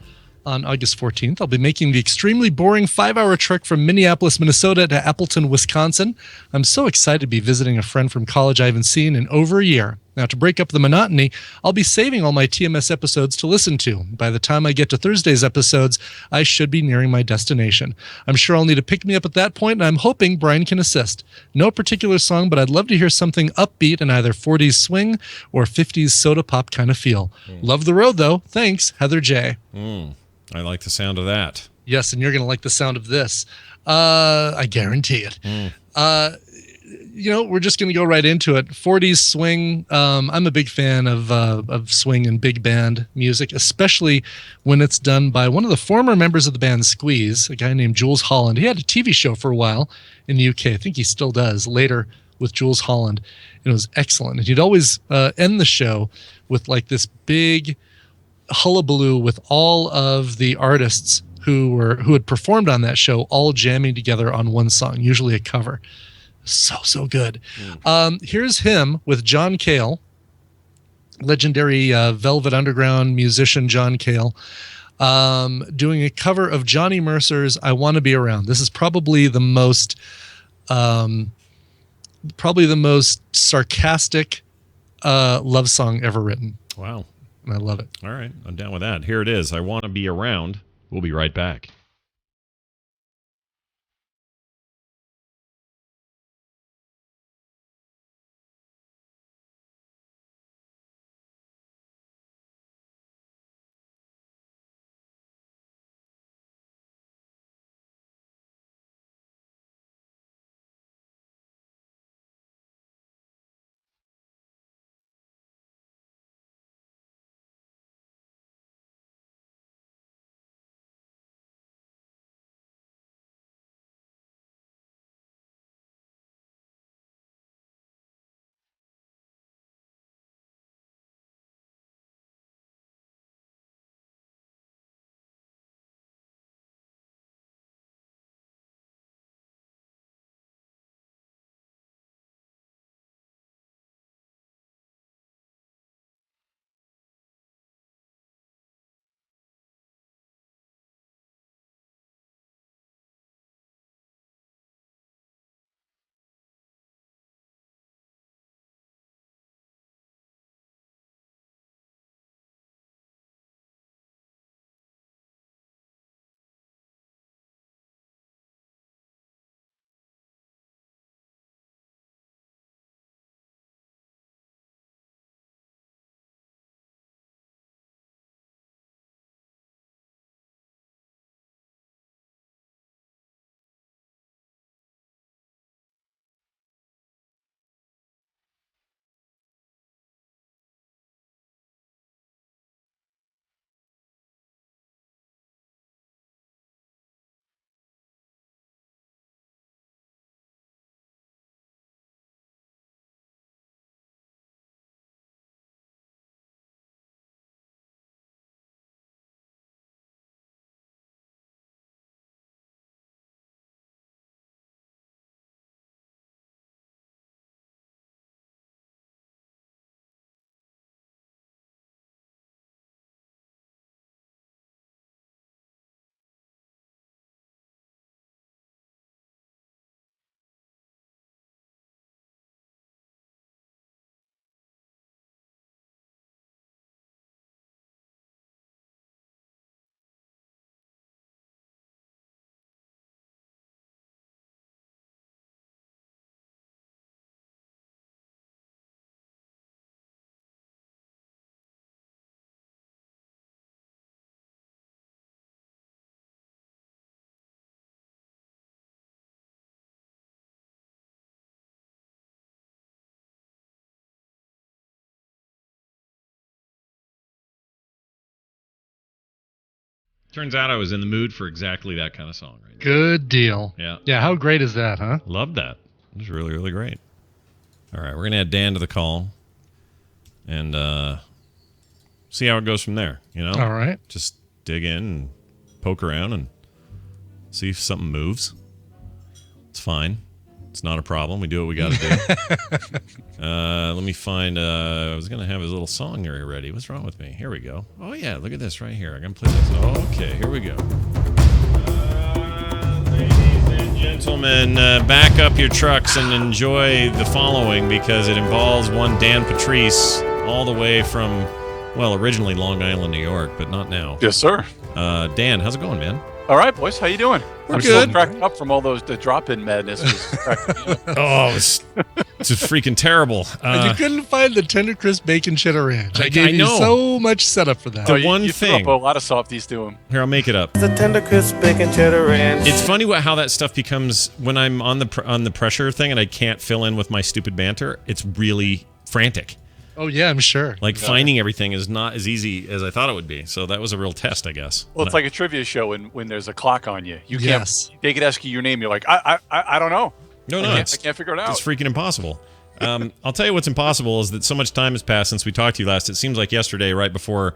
On August 14th, I'll be making the extremely boring 5-hour trek from Minneapolis, Minnesota to Appleton, Wisconsin. I'm so excited to be visiting a friend from college I haven't seen in over a year. Now, to break up the monotony, I'll be saving all my TMS episodes to listen to. By the time I get to Thursday's episodes, I should be nearing my destination. I'm sure I'll need to pick me up at that point, and I'm hoping Brian can assist. No particular song, but I'd love to hear something upbeat in either 40s swing or 50s soda pop kind of feel. Love the road, though. Thanks, Heather J." I like the sound of that. Yes, and you're going to like the sound of this. I guarantee it. We're just going to go right into it. 40s swing. I'm a big fan of swing and big band music, especially when it's done by one of the former members of the band Squeeze, a guy named Jules Holland. He had a TV show for a while in the UK. I think he still does, later with Jules Holland. It was excellent. And he'd always end the show with like this big hullabaloo with all of the artists who had performed on that show all jamming together on one song, usually a cover. So good. Here's him with John Cale, legendary Velvet Underground musician John Cale, doing a cover of Johnny Mercer's "I Want to Be Around." This is probably the most sarcastic love song ever written. Wow. And I love it. All right, I'm down with that. Here it is. I Want to Be Around. We'll be right back. Turns out I was in the mood for exactly that kind of song right now. Good deal. Yeah. Yeah, how great is that, huh? Love that. It was really, really great. All right, we're going to add Dan to the call and see how it goes from there, you know? All right. Just dig in and poke around and see if something moves. It's fine. It's not a problem. We do what we got to do. Let me find... I was going to have his little song area ready. What's wrong with me? Here we go. Oh, yeah, look at this right here. I'm going to play this. Okay, here we go. Ladies and gentlemen, back up your trucks and enjoy the following because it involves one Dan Patrice all the way from, well, originally Long Island, New York, but not now. Yes, sir. Dan, how's it going, man? All right, boys. How you doing? I'm still good. cracked up from all the drop-in madness. Oh, it's freaking terrible. And you couldn't find the tender crisp bacon cheddar ranch. I gave know. you so much setup for that. The one you thing. threw up a lot of softies to him. Here, I'll make it up. The tender crisp bacon cheddar ranch. It's funny how that stuff becomes when I'm on the pressure thing and I can't fill in with my stupid banter. It's really frantic. Oh, yeah, I'm sure. Like finding everything is not as easy as I thought it would be. So that was a real test, I guess. Well, it's like a trivia show when there's a clock on you. You can't. They could ask you your name. You're like, I don't know. I can't figure it out. It's freaking impossible. I'll tell you what's impossible is that so much time has passed since we talked to you last. It seems like yesterday, right before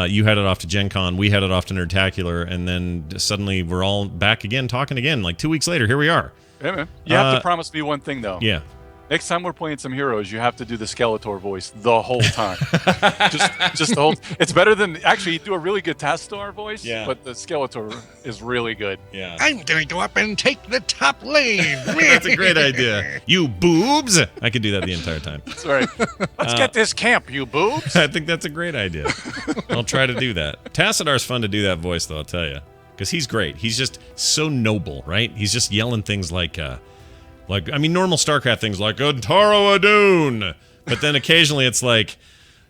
you headed off to Gen Con, we headed off to Nerdtacular, and then suddenly we're all back again, talking again. Like 2 weeks later, here we are. Yeah, man. You have to promise me one thing, though. Yeah. Next time we're playing some heroes, you have to do the Skeletor voice the whole time. just the whole. It's better than actually you do a really good Tastar voice. Yeah. But the Skeletor is really good. Yeah. I'm going to go up and take the top lane. That's a great idea. You boobs. I could do that the entire time. That's right. Let's get this camp, you boobs. I think that's a great idea. I'll try to do that. Tassadar's fun to do that voice, though, I'll tell you. Because he's great. He's just so noble, right? He's just yelling things like normal StarCraft things like Taro Adun. But then occasionally it's like,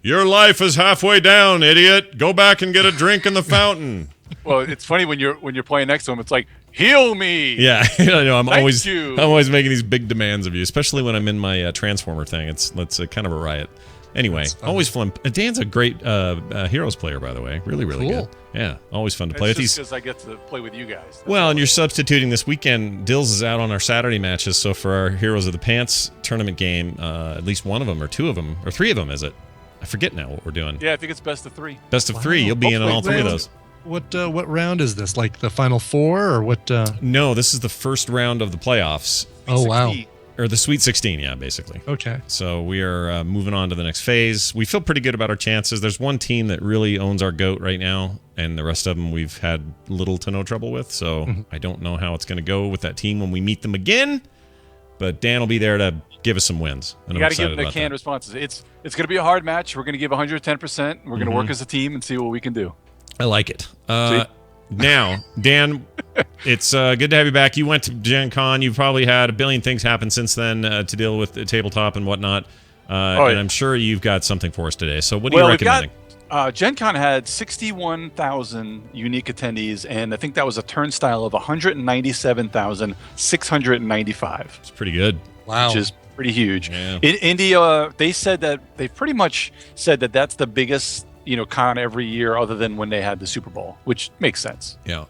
your life is halfway down, idiot. Go back and get a drink in the fountain. Well, it's funny when you're playing next to him. It's like, heal me. Yeah, I know. I'm Thank always you. making these big demands of you, especially when I'm in my Transformer thing. It's kind of a riot. Anyway, always fun. Dan's a great Heroes player, by the way. Really, really good. Yeah, always fun to play with. It's just because I get to play with you guys. That's well, and you're substituting this weekend. Dills is out on our Saturday matches, so for our Heroes of the Pants tournament game, at least one of them, or two of them, or three of them, is it? I forget now what we're doing. Yeah, I think it's best of three. Best of three. You'll be in on all three of those. What round is this? Like the final four, or what? No, this is the first round of the playoffs. Oh, wow. Or the Sweet 16, yeah, basically. Okay. So we are moving on to the next phase. We feel pretty good about our chances. There's one team that really owns our goat right now, and the rest of them we've had little to no trouble with. So I don't know how it's going to go with that team when we meet them again. But Dan will be there to give us some wins. And You got to give them the canned responses. It's going to be a hard match. We're going to give 110%. We're going to work as a team and see what we can do. I like it. Now, Dan, it's good to have you back. You went to Gen Con. You've probably had a billion things happen since then to deal with the tabletop and whatnot. And I'm sure you've got something for us today. So what are you recommending? Gen Con had 61,000 unique attendees, and I think that was a turnstile of 197,695. It's pretty good. Wow. Which is pretty huge. Yeah. In India, they said that they pretty much said that that's the biggest con every year other than when they had the Super Bowl, which makes sense. Yeah.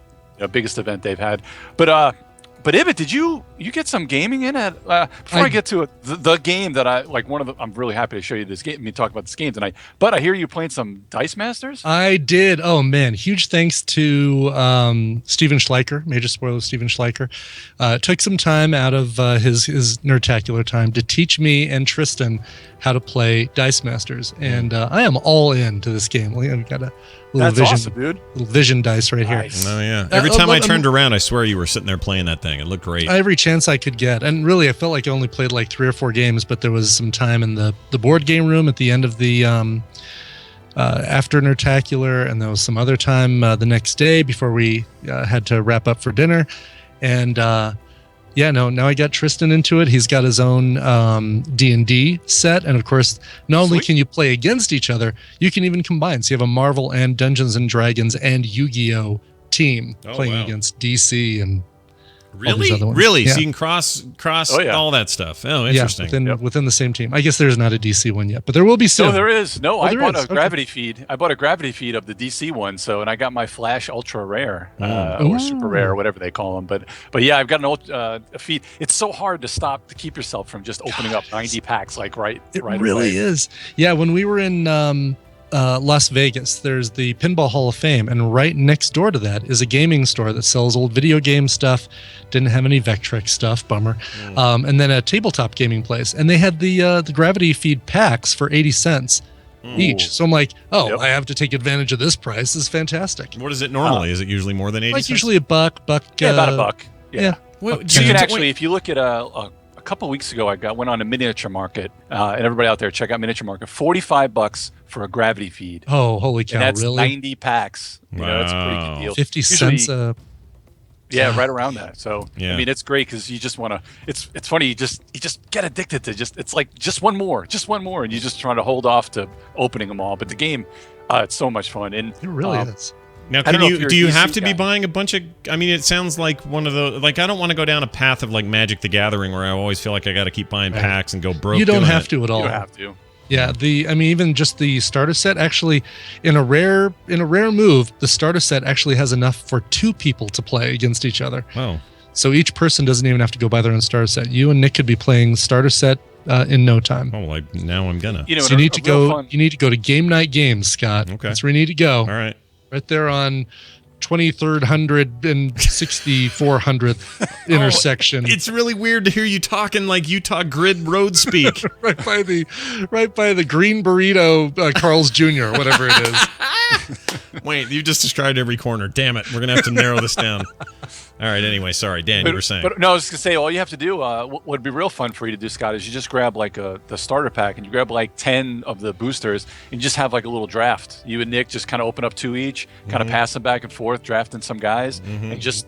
Biggest event they've had. But Ibit, did you get some gaming in it? Before I get to it, the game that I'm really happy to show you this game. Talk about this game tonight. But I hear you playing some Dice Masters. I did. Oh man, huge thanks to Steven Schleicher. Major spoiler, Steven Schleicher took some time out of his Nerdtacular time to teach me and Tristan how to play Dice Masters, and I am all in to this game. I've got a little little vision dice right here. Oh yeah! Every time I turned around, I swear you were sitting there playing that thing. It looked great. Every chance I could get, and really, I felt like I only played like 3 or 4 games, but there was some time in the board game room at the end of the after Nerdtacular, and there was some other time the next day before we had to wrap up for dinner, and. Now I got Tristan into it. He's got his own D&D set. And of course, not only can you play against each other, you can even combine. So you have a Marvel and Dungeons & Dragons and Yu-Gi-Oh! Team playing against DC and Really? other ones. Really? Yeah. So you can cross all that stuff. Oh, interesting. Yeah, within the same team. I guess there's not a DC one yet, but there will be soon. No, there is. No, I bought a Okay. gravity feed. I bought a gravity feed of the DC one. So, and I got my Flash Ultra Rare or Super Rare, or whatever they call them. But yeah, I've got a feed. It's so hard to keep yourself from just opening up 90 packs right really away. is. Yeah, when we were in Las Vegas, there's the Pinball Hall of Fame, and right next door to that is a gaming store that sells old video game stuff. Didn't have any Vectrex stuff, bummer. And then a tabletop gaming place, and they had the gravity feed packs for 80 cents each. So I'm like, I have to take advantage of this price. This is fantastic. What is it normally? Is it usually more than 80 cents? Usually a buck. Yeah, about a buck. Yeah. Well, So you can actually, if you look at a couple of weeks ago, went on a miniature market, and everybody out there, check out Miniature Market. $45 for a gravity feed. Oh, holy cow! And that's really? 90 packs. You know, that's a pretty good deal. 50 cents. Yeah, right around that. So Yeah. I mean, it's great because you just want to. It's funny. You just get addicted to it's like just one more, and you just trying to hold off to opening them all. But the game, it's so much fun, and It really is. Now, do you have to be buying a bunch of? I mean, it sounds like one of the I don't want to go down a path of like Magic the Gathering where I always feel like I got to keep buying packs and go broke. You don't doing have it. to at all. You don't have to. Yeah, even just the starter set actually, in a rare move, the starter set actually has enough for 2 people to play against each other. Oh. So each person doesn't even have to go buy their own starter set. You and Nick could be playing starter set in no time. Oh, now I'm gonna. So you need to go. You need to go to Game Night Games, Scott. Okay. That's where you need to go. All right. Right there on 2300 and 6400th intersection. It's really weird to hear you talking like Utah Grid road speak. right by the Green Burrito Carl's Jr., whatever it is. Wait, you just described every corner. Damn it. We're going to have to narrow this down. All right, anyway, sorry. Dan, you were saying. But no, I was going to say, all you have to do, what would be real fun for you to do, Scott, is you just grab like the starter pack and you grab like 10 of the boosters and just have like a little draft. You and Nick just kind of open up 2 each, kind of pass them back and forth, drafting some guys, and just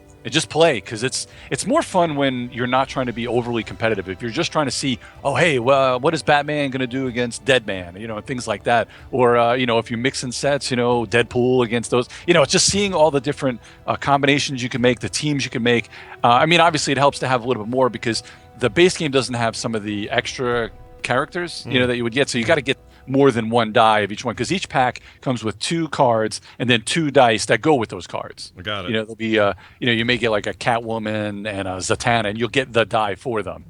play, because it's more fun when you're not trying to be overly competitive. If you're just trying to see, oh, hey, well, what is Batman going to do against Deadman, and things like that, or if you're mixing sets, Deadpool against those, it's just seeing all the different combinations you can make, the teams you can make. I mean, obviously it helps to have a little bit more because the base game doesn't have some of the extra characters that you would get, so you got to get more than 1 die of each one, because each pack comes with 2 cards and then 2 dice that go with those cards. I got it. There'll be you may get like a Catwoman and a Zatanna, and you'll get the die for them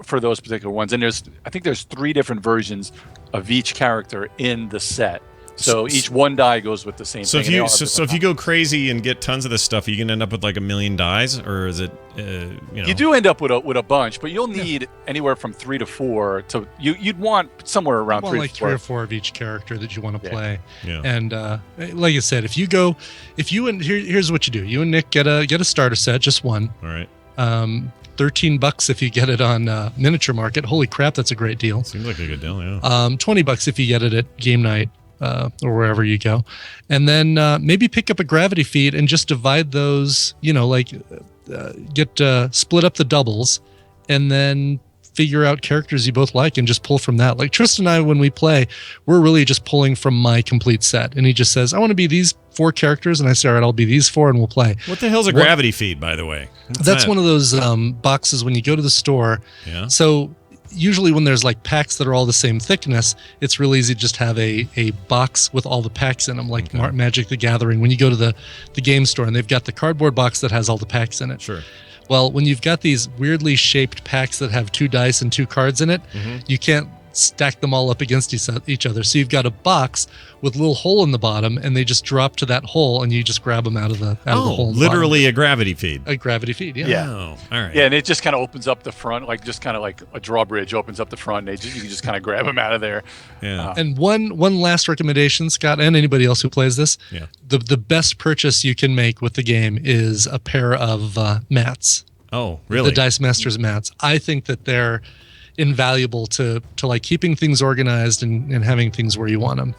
for those particular ones. And I think there's 3 different versions of each character in the set. So each 1 die goes with the same So thing. if you go crazy and get tons of this stuff, you can end up with like 1 million dies, or is it? You do end up with a bunch, but you'll need anywhere from 3 to 4 to you'd want somewhere around 3 like to 4. 3 or 4 of each character that you want to play. Yeah. And like I said, here's what you do. You and Nick get a starter set, just 1. All right. $13 if you get it on Miniature Market. Holy crap, that's a great deal. Seems like a good deal, yeah. $20 if you get it at Game Night. Or wherever you go, and then maybe pick up a gravity feed and just divide those, split up the doubles, and then figure out characters you both like and just pull from that. Like Tristan and I, when we play, we're really just pulling from my complete set, and he just says, I want to be these 4 characters, and I say, all right, I'll be these 4, and we'll play. What the hell's a gravity feed, by the way? That's one of those boxes when you go to the store. Yeah. So usually when there's like packs that are all the same thickness, it's real easy to just have a box with all the packs in them, like Magic the Gathering. When you go to the game store and they've got the cardboard box that has all the packs in it. Sure. Well, when you've got these weirdly shaped packs that have 2 dice and 2 cards in it, you can't stack them all up against each other. So you've got a box with a little hole in the bottom, and they just drop to that hole, and you just grab them out of the hole. Literally a gravity feed. A gravity feed, yeah. Yeah. Oh, all right. Yeah, and it just kind of opens up the front, like just kind of like a drawbridge opens up the front, and you can just kind of grab them out of there. Yeah. And one last recommendation, Scott, and anybody else who plays this, the best purchase you can make with the game is a pair of mats. Oh, really? The Dice Masters mats. I think that they're invaluable to like keeping things organized and having things where you want them.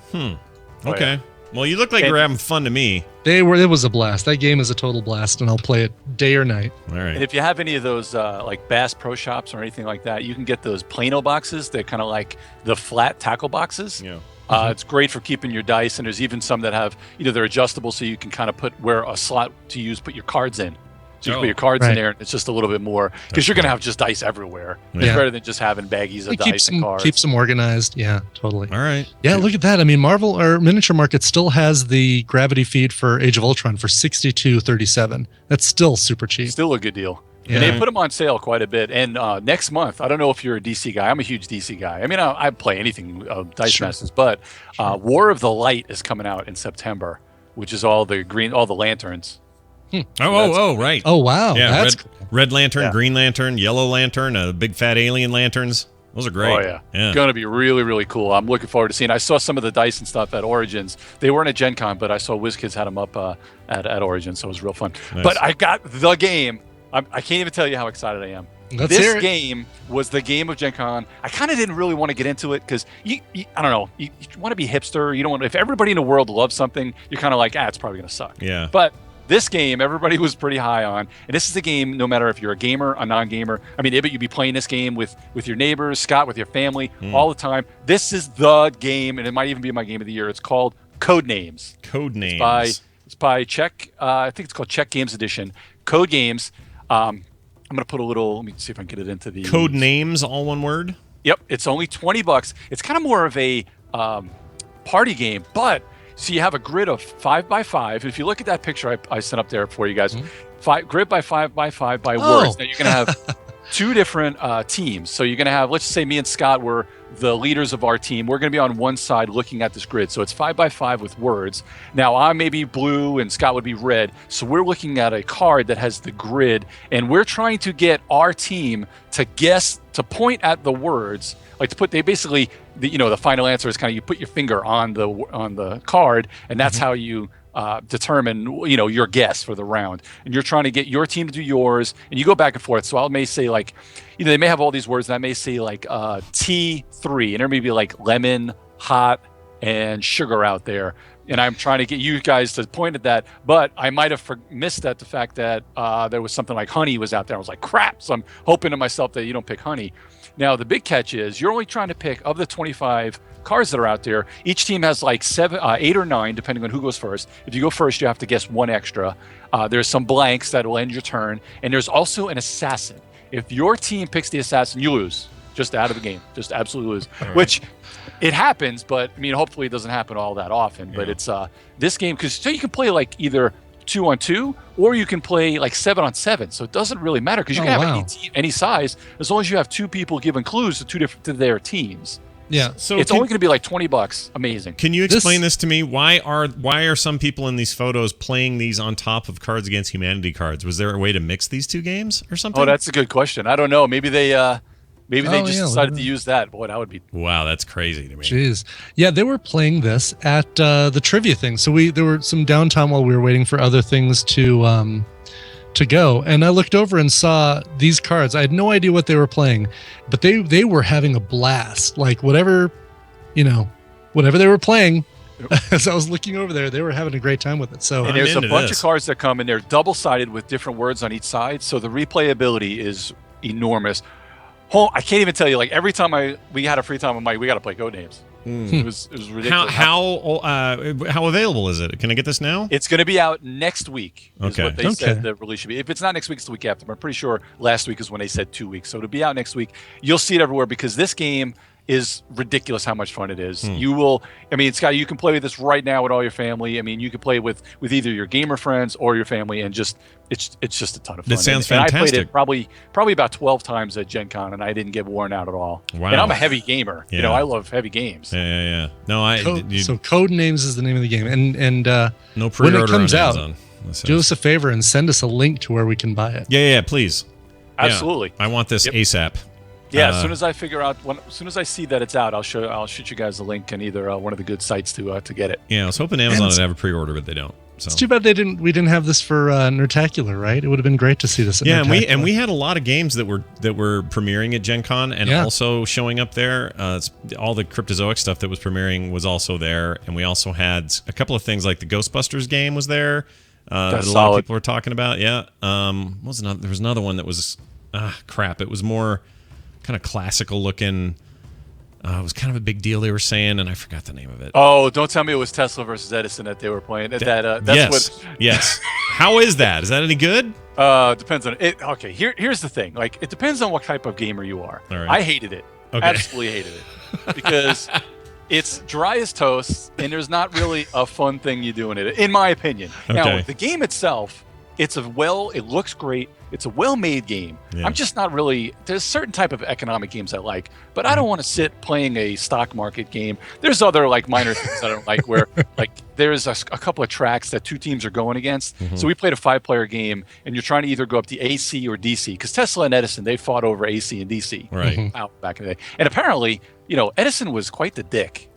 Okay. Well, you look like you're having fun to me. It was a blast. That game is a total blast, and I'll play it day or night. All right. And if you have any of those like Bass Pro Shops or anything like that, you can get those Plano boxes. They're kind of like the flat tackle boxes. Yeah. It's great for keeping your dice, and there's even some that have they're adjustable, so you can kind of put where a slot to put your cards in. So you can put your cards Right. in there, and it's just a little bit more because you're going to have just dice everywhere. It's Yeah. better than just having baggies of It dice and cards. keeps them organized. Yeah, totally. All right. Yeah, look at that. I mean, Marvel or Miniature Market still has the gravity feed for Age of Ultron for $62.37. That's still super cheap. Still a good deal. Yeah. And they put them on sale quite a bit. And next month, I don't know if you're a DC guy. I'm a huge DC guy. I mean, I play anything Dice Masters, but War of the Light is coming out in September, which is all the lanterns. Right. Oh, wow. Yeah, That's red lantern, green lantern, yellow lantern, big fat alien lanterns. Those are great. Oh, yeah. Going to be really, really cool. I'm looking forward to seeing. I saw some of the dice and stuff at Origins. They weren't at Gen Con, but I saw WizKids had them up at Origins, so it was real fun. Nice. But I got the game. I can't even tell you how excited I am. Let's hear This it. game was the game of Gen Con. I kind of didn't really want to get into it because I don't know. You want to be hipster. You don't want. If everybody in the world loves something, you're kind of like, it's probably going to suck. Yeah. But this game, everybody was pretty high on, and this is a game. No matter if you're a gamer, a non-gamer. I mean, Ibit, you'd be playing this game with your neighbors, Scott, with your family, all the time. This is the game, and it might even be my game of the year. It's called Codenames. Codenames. It's by Czech. I think it's called Czech Games Edition. Code Games. I'm gonna put a little. Let me see if I can get it into the Codenames, all one word. Yep, it's only $20. It's kind of more of a party game, but so you have a grid of 5x5. If you look at that picture I sent up there for you guys, grid by 5x5 by words. Now you're gonna have two different teams. So you're gonna have, let's just say me and Scott were the leaders of our team. We're gonna be on one side looking at this grid. So it's 5x5 with words. Now I may be blue and Scott would be red. So we're looking at a card that has the grid, and we're trying to get our team to guess, to point at the words. Like they basically, the final answer is kind of you put your finger on the card, and that's how you determine your guess for the round. And you're trying to get your team to do yours, and you go back and forth. So I may say like, they may have all these words, and I may say like T3, and there may be like lemon, hot, and sugar out there. And I'm trying to get you guys to point at that, but I might have missed the fact that there was something like honey was out there. I was like, crap. So I'm hoping to myself that you don't pick honey. Now, the big catch is you're only trying to pick, of the 25 cards that are out there, each team has like 8 or 9, depending on who goes first. If you go first, you have to guess one extra. There's some blanks that will end your turn. And there's also an assassin. If your team picks the assassin, you lose. Just out of the game. Just absolutely lose. Right. Which, it happens, but I mean, hopefully it doesn't happen all that often. But it's this game, because so you can play like either 2-on-2, or you can play like 7-on-7. So it doesn't really matter because you can have any size as long as you have two people giving clues to their teams. Yeah. So it's only going to be like $20. Amazing. Can you explain this to me? Why are some people in these photos playing these on top of Cards Against Humanity cards? Was there a way to mix these two games or something? Oh, that's a good question. I don't know. Maybe they just decided to use that. Boy, that would be... Wow, that's crazy to me. Jeez. Yeah, they were playing this at the trivia thing. So there were some downtime while we were waiting for other things to go. And I looked over and saw these cards. I had no idea what they were playing, but they were having a blast. Like whatever they were playing, as I was looking over there, they were having a great time with it. So, and there's a bunch of cards that come, and they're double-sided with different words on each side. So the replayability is enormous. I can't even tell you. Like every time we had a free time, I'm like, we got to play Codenames. It was ridiculous. How available is it? Can I get this now? It's going to be out next week. Is what they said the release should be. If it's not next week, it's the week after. But I'm pretty sure last week is when they said 2 weeks. So it'll be out next week. You'll see it everywhere because this game is ridiculous how much fun it is. You will, I mean, Scott, you can play with this right now with all your family. I mean, you can play with either your gamer friends or your family, and just it's just a ton of fun. That sounds fantastic. fantastic. And I played it probably about 12 times at Gen Con, and I didn't get worn out at all. Wow. And I'm a heavy gamer. Yeah. I love heavy games. Yeah. No, so Codenames is the name of the game, and no pre-order when it comes on out, Amazon. do us a favor and send us a link to where we can buy it. Yeah, please. Absolutely. Yeah, I want this ASAP. Yeah, as soon as I figure out, as soon as I see that it's out, I'll shoot you guys a link in either one of the good sites to get it. Yeah, I was hoping Amazon would have a pre-order, but they don't. So. It's too bad we didn't have this for Nerdtacular, right? It would have been great to see this. At and we had a lot of games that were premiering at Gen Con and also showing up there. All the Cryptozoic stuff that was premiering was also there, and we also had a couple of things like the Ghostbusters game was there. That a lot of people were talking about. Yeah, there was another one that was crap. It was more kind of classical looking. It was kind of a big deal they were saying, and I forgot the name of it. Oh, don't tell me it was Tesla versus Edison that they were playing. Yes. How is that? Is that any good? Depends on it. Okay, here's the thing. Like, it depends on what type of gamer you are. All right. I hated it. Okay. Absolutely hated it. Because it's dry as toast, and there's not really a fun thing you do in it, in my opinion. Okay. Now, the game itself, it looks great. It's a well-made game. Yeah. I'm just not really. There's certain type of economic games I like, but I don't want to sit playing a stock market game. There's other like minor things I don't like, where like there's a couple of tracks that two teams are going against. Mm-hmm. So we played a 5-player game, and you're trying to either go up to AC or DC, because Tesla and Edison, they fought over AC and DC Right. out back in the day. And apparently, Edison was quite the dick.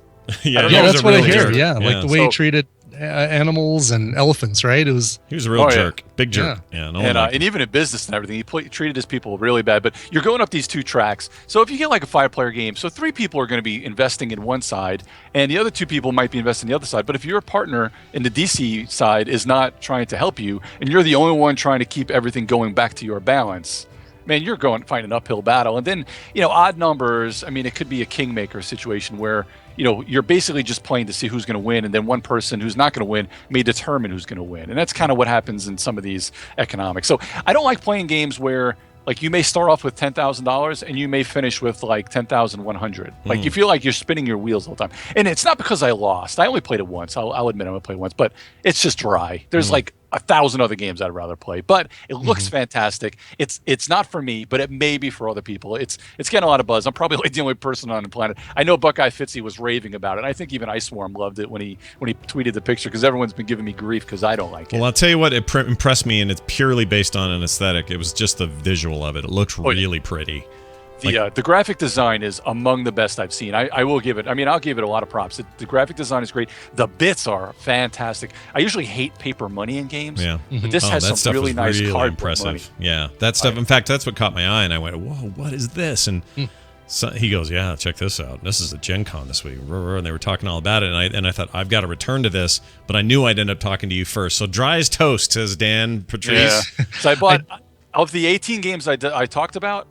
Yeah, that's what I hear. jerk. Yeah, like the way he treated animals and elephants, right? He was a real jerk. Big jerk. Yeah, and even in business and everything, he treated his people really bad. But you're going up these two tracks. So if you get like a 5-player game, so 3 people are going to be investing in one side, and the other 2 people might be investing in the other side. But if your partner in the DC side is not trying to help you, and you're the only one trying to keep everything going back to your balance, man, you're going to find an uphill battle. And then, odd numbers, I mean, it could be a kingmaker situation where, you're basically just playing to see who's going to win, and then one person who's not going to win may determine who's going to win. And that's kind of what happens in some of these economics. So I don't like playing games where, like, you may start off with $10,000 and you may finish with like $10,100. Like, you feel like you're spinning your wheels all the time. And it's not because I lost. I only played it once. I'll admit I only played it once, but it's just dry. There's like 1,000 other games I'd rather play, but it looks fantastic. It's not for me, but it may be for other people. It's getting a lot of buzz. I'm probably like the only person on the planet. I know Buckeye Fitzy was raving about it. I think even Iceworm loved it when he tweeted the picture, because everyone's been giving me grief because I don't like it. Well, I'll tell you what, it impressed me, and it's purely based on an aesthetic. It was just the visual of it. It looked really pretty. The graphic design is among the best I've seen. I will give it. I mean, I'll give it a lot of props. The graphic design is great. The bits are fantastic. I usually hate paper money in games. Yeah, but this has some really nice cardboard money. Yeah, that stuff. In fact, that's what caught my eye, and I went, "Whoa, what is this?" And so he goes, "Yeah, check this out. This is a Gen Con this week." And they were talking all about it, and I thought, I've got to return to this, but I knew I'd end up talking to you first. So dry as toast, says Dan Patrice. Yeah. So I bought of the 18 games I talked about.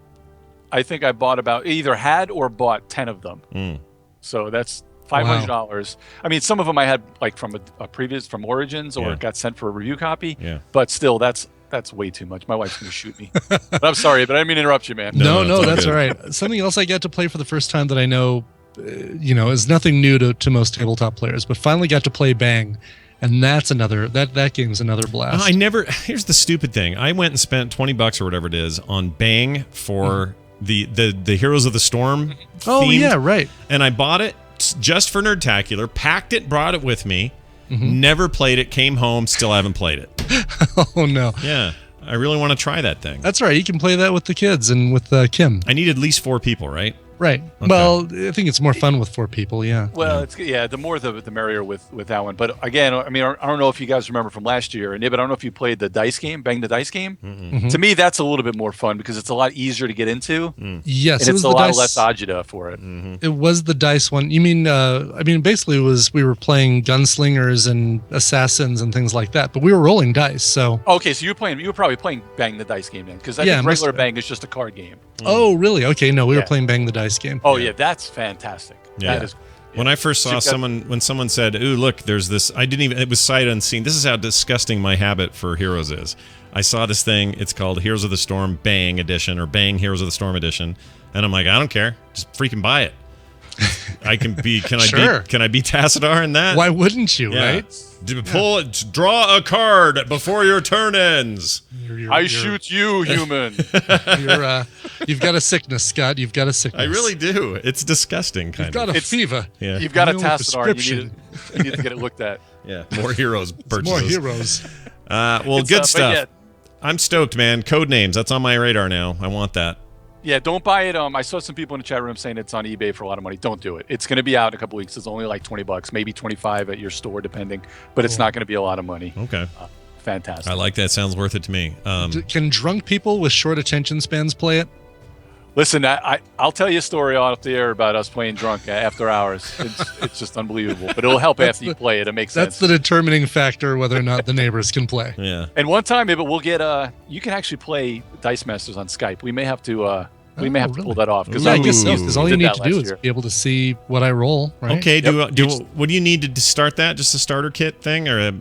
I think I bought either had or bought 10 of them. So that's $500. Wow. I mean, some of them I had like from a previous, from Origins, or got sent for a review copy. Yeah. But still, that's way too much. My wife's going to shoot me. But I'm sorry, but I didn't mean to interrupt you, man. No, that's all right. Something else I got to play for the first time that I know, is nothing new to most tabletop players, but finally got to play Bang. And that's that game's another blast. Here's the stupid thing. I went and spent $20 or whatever it is on Bang for the Heroes of the Storm. Oh, yeah, right. And I bought it just for Nerdtacular, packed it, brought it with me, never played it, came home, still haven't played it. Oh, no. Yeah. I really want to try that thing. That's right. You can play that with the kids and with Kim. I need at least 4 people, right? Right. Okay. Well, I think it's more fun with 4 people, yeah. Well, the more the merrier with that one. But again, I mean, I don't know if you guys remember from last year, and I don't know if you played the dice game, Bang the Dice game. To me, that's a little bit more fun because it's a lot easier to get into. Yes, and it's a lot less agita for it. It was the dice one. You mean, basically it was, we were playing gunslingers and assassins and things like that, but we were rolling dice, so. Okay, so you were probably playing Bang the Dice game then, because I think regular Bang is just a card game. Oh, really? Okay, no, we were playing Bang the Dice game. Oh, yeah, that's fantastic. Yeah. That is. When I first saw when someone said, "Ooh, look, there's this," it was sight unseen. This is how disgusting my habit for Heroes is. I saw this thing. It's called Heroes of the Storm Bang Edition, or Bang Heroes of the Storm Edition, and I'm like, I don't care, just freaking buy it. Can I be Tassadar in that? Why wouldn't you, right? Draw a card before your turn ends. I shoot you, human. You've got a sickness, Scott. You've got a sickness. I really do. It's disgusting, kind of. You've got a fever. Yeah. You've got a Tassadar. You need to get it looked at. Yeah, more heroes purchases. More heroes. Well, good stuff. Yeah. I'm stoked, man. Code names. That's on my radar now. I want that. Yeah, don't buy it. I saw some people in the chat room saying it's on eBay for a lot of money. Don't do it. It's going to be out in a couple weeks. It's only like $20, maybe $25 at your store, depending. But it's not going to be a lot of money. Okay. Fantastic. I like that. Sounds worth it to me. Can drunk people with short attention spans play it? Listen, I'll tell you a story off the air about us playing drunk after hours. It's just unbelievable. But it'll help after you play it. It makes sense. That's the determining factor whether or not the neighbors can play. Yeah. And one time, maybe we'll get you can actually play Dice Masters on Skype. We may have to We may have to pull that off. Yeah, I guess so. Because all you did need that to do last is year. be able to see what I roll. Right? Okay. What do you need to start that? Just a starter kit thing or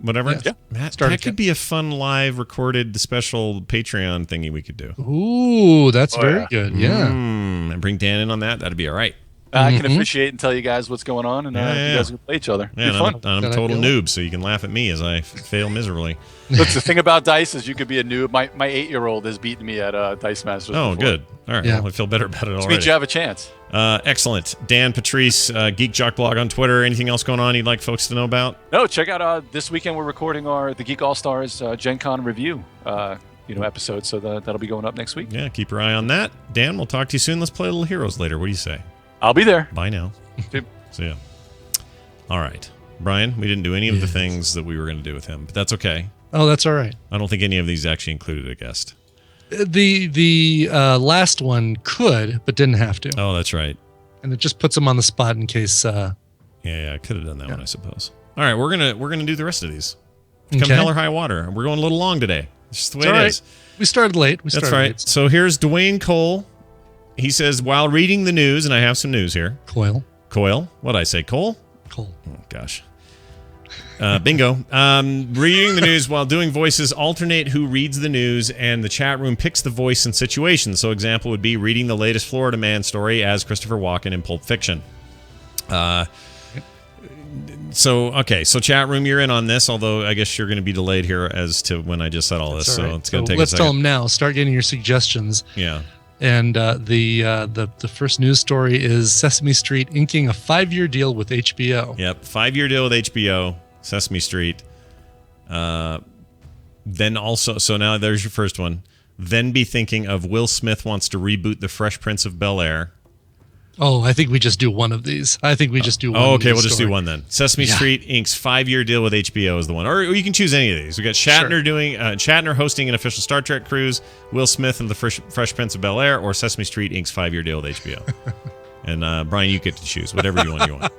whatever? Yeah. That Starter could be a fun live recorded special Patreon thingy we could do. Ooh, that's very good. Yeah. And bring Dan in on that. That'd be all right. I can officiate and tell you guys what's going on, and you guys can play each other. Yeah, Be fun. I'm a total noob, so you can laugh at me as I fail miserably. Look, the thing about dice is you could be a noob. My 8-year-old has beaten me at Dice Masters. Oh, before. good. All right. Well, I feel better about it Which already. means you have a chance. Excellent. Dan, Patrice, Geek Jock Blog on Twitter. Anything else going on you'd like folks to know about? No, check out this weekend we're recording the Geek All Stars Gen Con review episode, so that'll be going up next week. Yeah, keep your eye on that. Dan, we'll talk to you soon. Let's play Little Heroes later. What do you say? I'll be there. Bye now. Dude. See ya. All right. Brian, we didn't do any of the things that we were going to do with him, but that's okay. Oh, that's all right. I don't think any of these actually included a guest. The last one could, but didn't have to. Oh, that's right. And it just puts them on the spot in case. Yeah, I could have done that one, I suppose. All right, we're gonna do the rest of these. Come Okay. hell or high water. We're going a little long today. It's just the way It's all it right. is. We started late. That's right. So here's Dwayne Cole. He says, while reading the news, and I have some news here. Coil. What'd I say? Cole? Cole. Oh, gosh. Bingo. Reading the news while doing voices alternate who reads the news, and the chat room picks the voice and situation. So example would be reading the latest Florida Man story as Christopher Walken in Pulp Fiction. So chat room, you're in on this, although I guess you're going to be delayed here as to when I just said all this. So it's going to take a let's second. tell them now. Start getting your suggestions. Yeah. And the first news story is Sesame Street inking a 5-year deal with HBO. Yep, 5-year deal with HBO, Sesame Street. Then also, so now there's your first one. Then be thinking of Will Smith wants to reboot The Fresh Prince of Bel-Air. Oh, I think we just do one of these. I think we just do one. Oh, okay, news we'll just story. do one then. Sesame Street inks 5-year deal with HBO is the one, or you can choose any of these. We got Shatner doing Shatner hosting an official Star Trek cruise, Will Smith and the Fresh Prince of Bel-Air, or Sesame Street inks 5-year deal with HBO. And Brian, you get to choose whatever you want.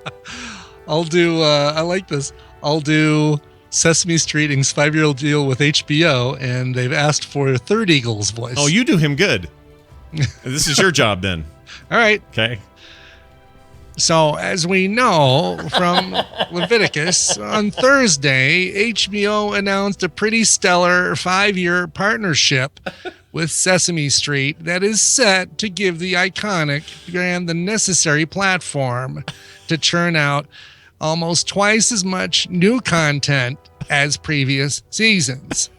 I'll do. I like this. I'll do Sesame Street inks 5-year deal with HBO, and they've asked for a Third Eagle's voice. Oh, you do him good. This is your job then. All right. Okay. So, as we know from Leviticus, on Thursday, HBO announced a pretty stellar 5-year partnership with Sesame Street that is set to give the iconic brand the necessary platform to churn out almost twice as much new content as previous seasons.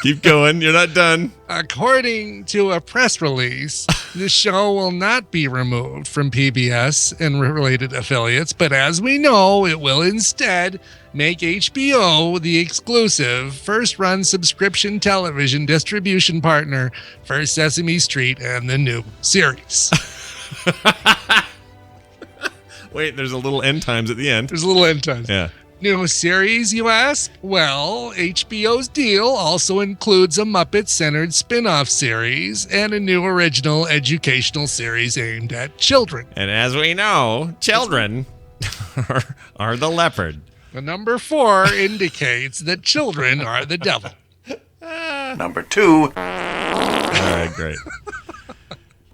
Keep going. You're not done. According to a press release, the show will not be removed from PBS and related affiliates, but as we know, it will instead make HBO the exclusive first-run subscription television distribution partner for Sesame Street and the new series. Wait, there's a little end times at the end. There's a little end times. Yeah. New series, you ask? Well, HBO's deal also includes a Muppet-centered spin-off series and a new original educational series aimed at children. And as we know, children are the leopard. The number 4 indicates that children are the devil. Number 2. All right, great.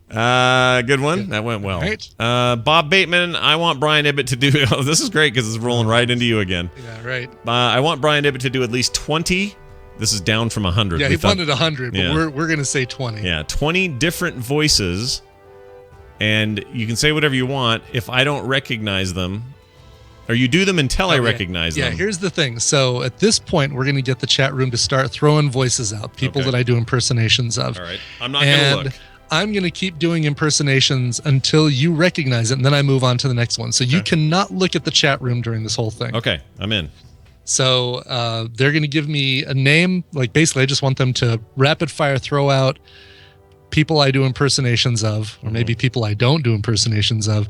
Good one. That went well. Right. Bob Bateman, I want Brian Ibbett to do... Oh, this is great because it's rolling right into you again. Yeah, right. I want Brian Ibbett to do at least 20. This is down from 100. Yeah, he wanted 100, but Yeah. we're going to say 20. Yeah, 20 different voices, and you can say whatever you want. If I don't recognize them, or you do them until I recognize them. Yeah, here's the thing. So at this point, we're going to get the chat room to start throwing voices out, people that I do impersonations of. All right, I'm not going to look. I'm going to keep doing impersonations until you recognize it, and then I move on to the next one. So you cannot look at the chat room during this whole thing. Okay, I'm in. So they're going to give me a name. Like, basically, I just want them to rapid fire throw out people I do impersonations of, or maybe people I don't do impersonations of.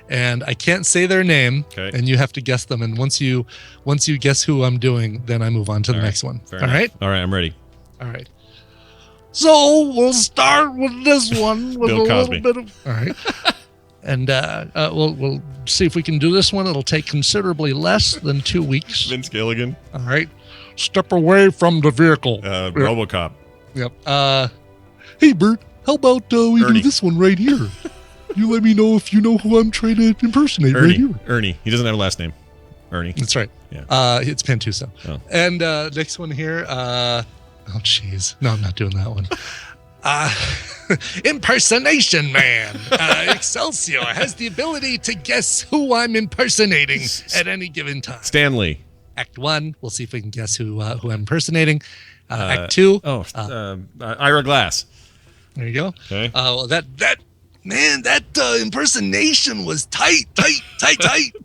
And I can't say their name, and you have to guess them. And once you guess who I'm doing, then I move on to the next one. Fair All enough. right? All right, I'm ready. All right. So we'll start with this one with Bill a Cosby. little bit of... All right. And we'll see if we can do this one. It'll take considerably less than 2 weeks. Vince Gilligan. All right. Step away from the vehicle. RoboCop. Yep. Hey, Bert, how about we Ernie. do this one right here? You let me know if you know who I'm trying to impersonate Ernie. right here. Ernie. He doesn't have a last name. Ernie. That's right. Yeah. It's Pantuso. Oh. And next one here. Oh, jeez. No, I'm not doing that one. Impersonation Man. Excelsior has the ability to guess who I'm impersonating at any given time. Stanley. Act 1, we'll see if we can guess who I'm impersonating. Act 2. Ira Glass. There you go. Okay. Well, that impersonation was tight.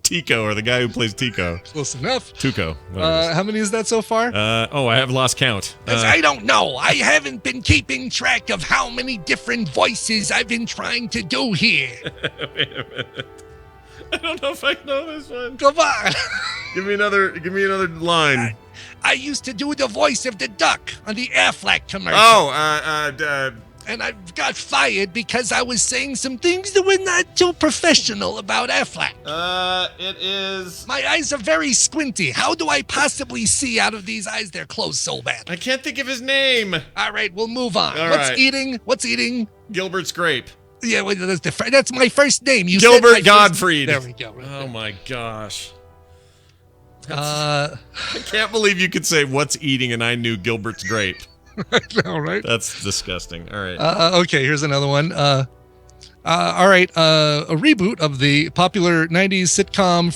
Tico, or the guy who plays Tico. Close enough. Tuco. How many is that so far? I have lost count. I don't know. I haven't been keeping track of how many different voices I've been trying to do here. Wait a minute. I don't know if I know this one. Come on. Give me another line. I used to do the voice of the duck on the Aflac commercial. And I got fired because I was saying some things that were not too professional about Aflac. It is... My eyes are very squinty. How do I possibly see out of these eyes? They're closed so bad. I can't think of his name. All right, we'll move on. All What's right. eating? What's eating? Gilbert's Grape. Yeah, well, that's my first name. You Gilbert said Gottfried. There we go. Right oh, my gosh. I can't believe you could say what's eating and I knew Gilbert's Grape. know, right? That's disgusting. All right. Okay, here's another one. All right. A reboot of the popular 90s sitcom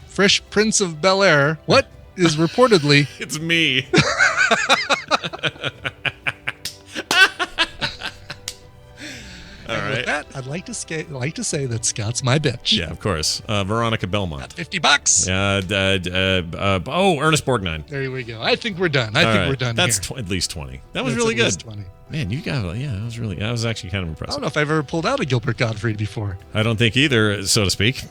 Fresh Prince of Bel-Air. What is reportedly... It's me. All right. With that, I'd like to say that Scott's my bitch. Yeah, of course. Veronica Belmont. $50. Ernest Borgnine. There we go. I think we're done. I think we're done. That's here. At least 20. That was That's really at good. least 20. Man, you got I was actually kind of impressed. I don't know if I've ever pulled out a Gilbert Gottfried before. I don't think either, so to speak.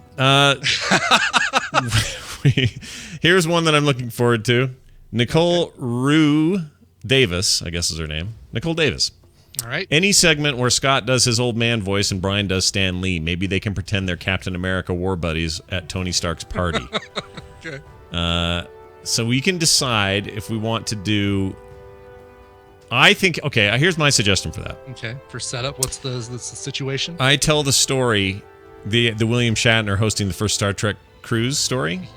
Here's one that I'm looking forward to. Nicole Rue Davis, I guess is her name. Nicole Davis. All right. Any segment where Scott does his old man voice and Brian does Stan Lee, maybe they can pretend they're Captain America war buddies at Tony Stark's party. Okay. So we can decide if we want to do... I think... Okay, here's my suggestion for that. Okay. For setup, what's the situation? I tell the story, the William Shatner hosting the first Star Trek cruise story,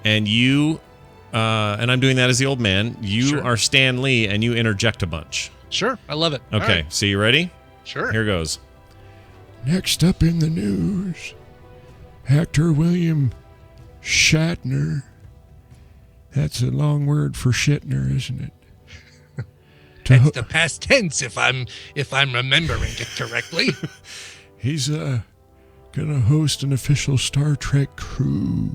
and you... and I'm doing that as the old man. You are Stan Lee, and you interject a bunch. Sure, I love it. Okay, so you ready? Sure. Here goes. Next up in the news, actor William Shatner. That's a long word for Shitner, isn't it? It's the past tense, if I'm remembering it correctly. He's gonna host an official Star Trek cruise.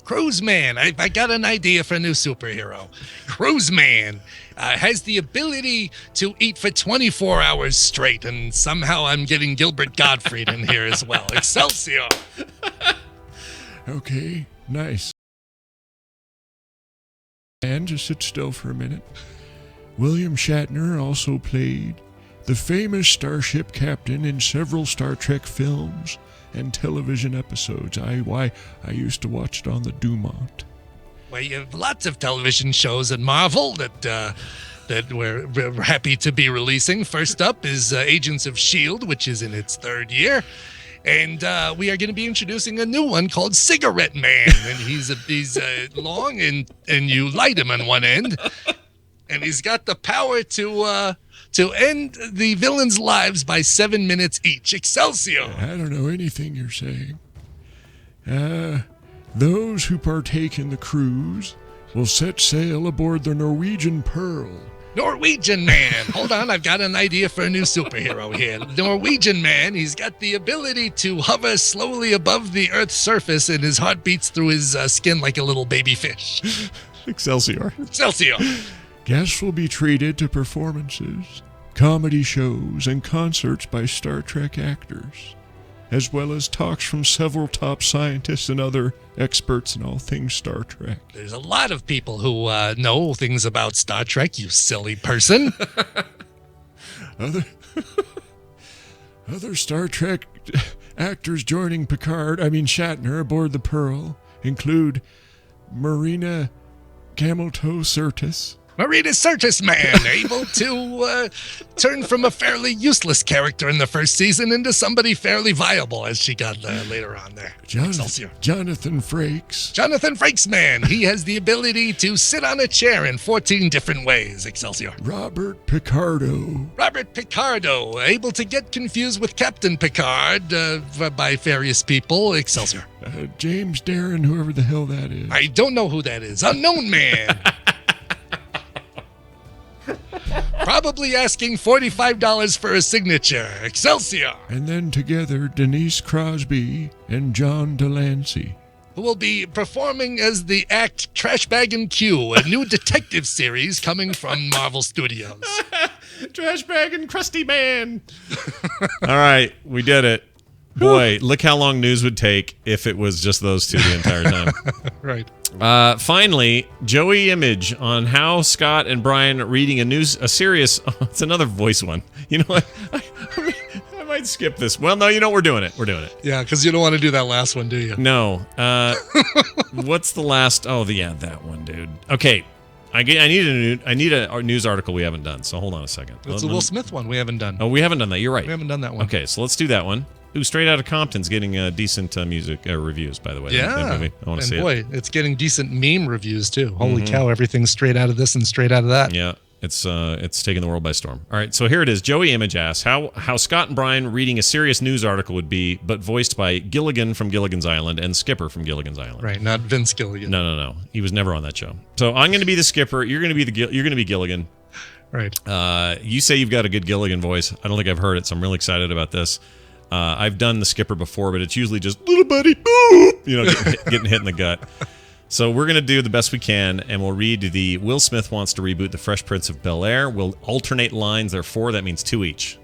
Cruise Man. I got an idea for a new superhero. Cruise Man has the ability to eat for 24 hours straight, and somehow I'm getting Gilbert Gottfried in here as well. Excelsior. Okay, nice. And just sit still for a minute. William Shatner also played the famous starship captain in several Star Trek films and television episodes. I used to watch it on the Dumont. Well, you have lots of television shows at Marvel that we're happy to be releasing. First up is Agents of S.H.I.E.L.D., which is in its third year. And we are going to be introducing a new one called Cigarette Man. And he's long and you light him on one end. And he's got the power to end the villains' lives by 7 minutes each. Excelsior! I don't know anything you're saying. Those who partake in the cruise will set sail aboard the Norwegian Pearl. Norwegian Man! Hold on, I've got an idea for a new superhero here. Norwegian Man, he's got the ability to hover slowly above the Earth's surface, and his heart beats through his skin like a little baby fish. Excelsior. Excelsior! Guests will be treated to performances, comedy shows, and concerts by Star Trek actors, as well as talks from several top scientists and other experts in all things Star Trek. There's a lot of people who know things about Star Trek, you silly person. Other Star Trek actors joining Shatner aboard the Pearl include Marina Camel Toe Certus. Marita Sirtis Man, able to turn from a fairly useless character in the first season into somebody fairly viable, as she got later on there. Jonathan Frakes. Jonathan Frakes Man. He has the ability to sit on a chair in 14 different ways. Excelsior. Robert Picardo. Robert Picardo, able to get confused with Captain Picard by various people. Excelsior. James Darren, whoever the hell that is. I don't know who that is. Unknown Man. Probably asking $45 for a signature. Excelsior! And then together, Denise Crosby and John Delancey. Who will be performing as the act Trash Bag and Q, a new detective series coming from Marvel Studios. Trash Bag and Krusty Man. All right, we did it. Boy, look how long news would take if it was just those two the entire time. Right. Finally, Joey Image on how Scott and Brian reading a serious. Oh, it's another voice one. You know what? I might skip this. Well, no, you know we're doing it. We're doing it. Yeah, because you don't want to do that last one, do you? No. What's the last? Oh, that one, dude. Okay. I need a news article we haven't done. So hold on a second. It's a Will Smith one we haven't done. Oh, we haven't done that. You're right. We haven't done that one. Okay, so let's do that one. Ooh, Straight Outta Compton's getting decent music reviews, by the way. Yeah, that movie. I want to see boy, it. It's getting decent meme reviews too. Holy cow, everything's straight out of this and straight out of that. Yeah, it's taking the world by storm. All right, so here it is. Joey Image asks how Scott and Brian reading a serious news article would be, but voiced by Gilligan from Gilligan's Island and Skipper from Gilligan's Island. Right, not Vince Gilligan. No. He was never on that show. So I'm going to be the Skipper. You're going to be Gilligan. Right. You say you've got a good Gilligan voice. I don't think I've heard it, so I'm really excited about this. I've done the Skipper before, but it's usually just little buddy, boop, getting hit in the gut. So we're going to do the best we can, and we'll read the Will Smith wants to reboot The Fresh Prince of Bel-Air. We'll alternate lines. There are 4. That means 2 each.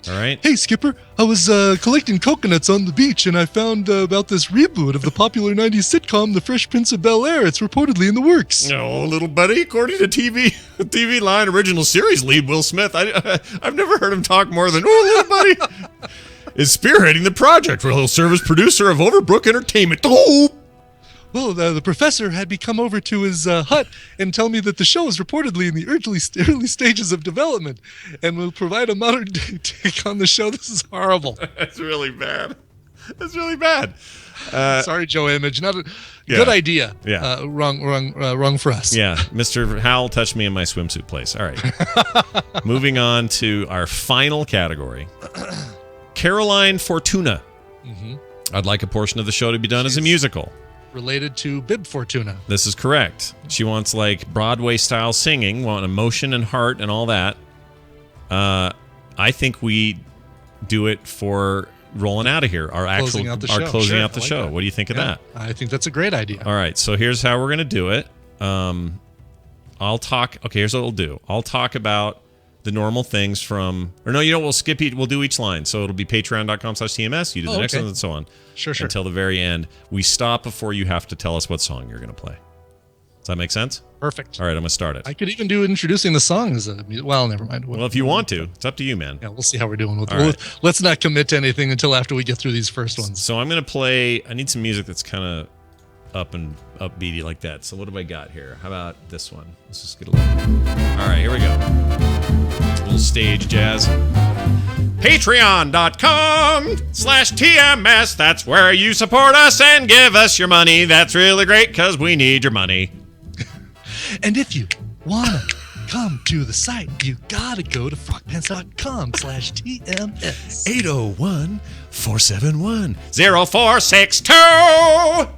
All right? Hey, Skipper, I was collecting coconuts on the beach, and I found about this reboot of the popular 90s sitcom The Fresh Prince of Bel-Air. It's reportedly in the works. No, little buddy. According to TV Line original series lead Will Smith, I've never heard him talk more than, little buddy. Is spearheading the project where he'll serve as producer of Overbrook Entertainment. Oh! Well, the professor had me come over to his hut and tell me that the show is reportedly in the early stages of development and will provide a modern take on the show. This is horrible. That's really bad. That's really bad. Sorry, Joe Image. Good idea. Yeah. Wrong for us. Yeah. Mr. Howell touched me in my swimsuit place. All right. Moving on to our final category. Caroline Fortuna. Mm-hmm. I'd like a portion of the show to be done as a musical. Related to Bib Fortuna. This is correct. She wants like Broadway style singing, want emotion and heart and all that. I think we do it for rolling out of here. Closing out the show. What do you think of that? I think that's a great idea. All right, so here's how we're gonna do it. I'll talk. Okay, here's what we'll do. I'll talk about the normal things from, or no, we'll skip each. We'll do each line. So it'll be patreon.com/TMS. You do the next one and so on. Sure. Until the very end. We stop before you have to tell us what song you're going to play. Does that make sense? Perfect. All right, I'm going to start it. I could even do introducing the song as a music. Well, never mind. Well, if you want to, it's up to you, man. Yeah, we'll see how we're doing with it. Right. Let's not commit to anything until after we get through these first ones. So I'm going to play, I need some music that's kind of up and upbeaty like that. So what have I got here? How about this one? Let's just get a little. All right, here we go. A little stage jazz. Patreon.com/TMS. That's where you support us and give us your money. That's really great because we need your money. And if you wanna come to the site, you gotta go to frogpants.com/TMS. 801-471-0462.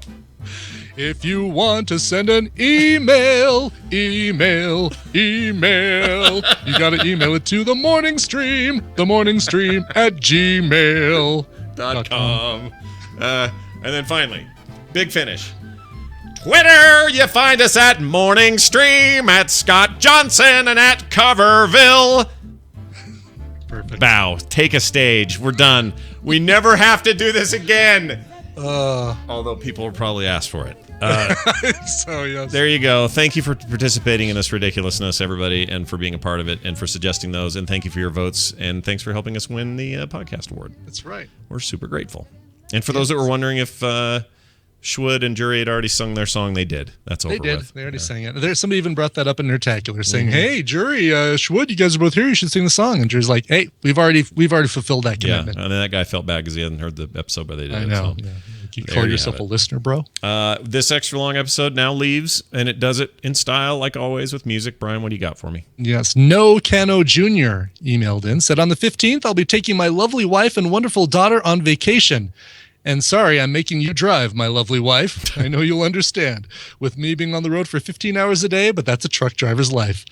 If you want to send an email, you gotta email it to the morning stream @gmail.com. And then finally, big finish. Twitter, you find us at Morning Stream, at Scott Johnson, and at Coverville. Perfect. Bow. Take a stage. We're done. We never have to do this again. Although people will probably ask for it. So yes. There you go. Thank you for participating in this ridiculousness, everybody, and for being a part of it, and for suggesting those, and thank you for your votes, and thanks for helping us win the podcast award. That's right. We're super grateful. And for those that were wondering if Schwood and Jury had already sung their song. They did. That's over They did. with. They already sang it. There's somebody even brought that up in Nertacular, saying, Mhm. "Hey, Jury, Schwood, you guys are both here. You should sing the song." And Jury's like, "Hey, we've already fulfilled that commitment." Yeah, and then that guy felt bad because he hadn't heard the episode, but they did. I know. So. Yeah. You There call you yourself have a it. listener, bro? This extra long episode now leaves, and it does it in style, like always, with music. Brian, what do you got for me? Yes. No Cano Jr. emailed in, said, "On the 15th, I'll be taking my lovely wife and wonderful daughter on vacation. And sorry, I'm making you drive, my lovely wife. I know you'll understand. With me being on the road for 15 hours a day, but that's a truck driver's life."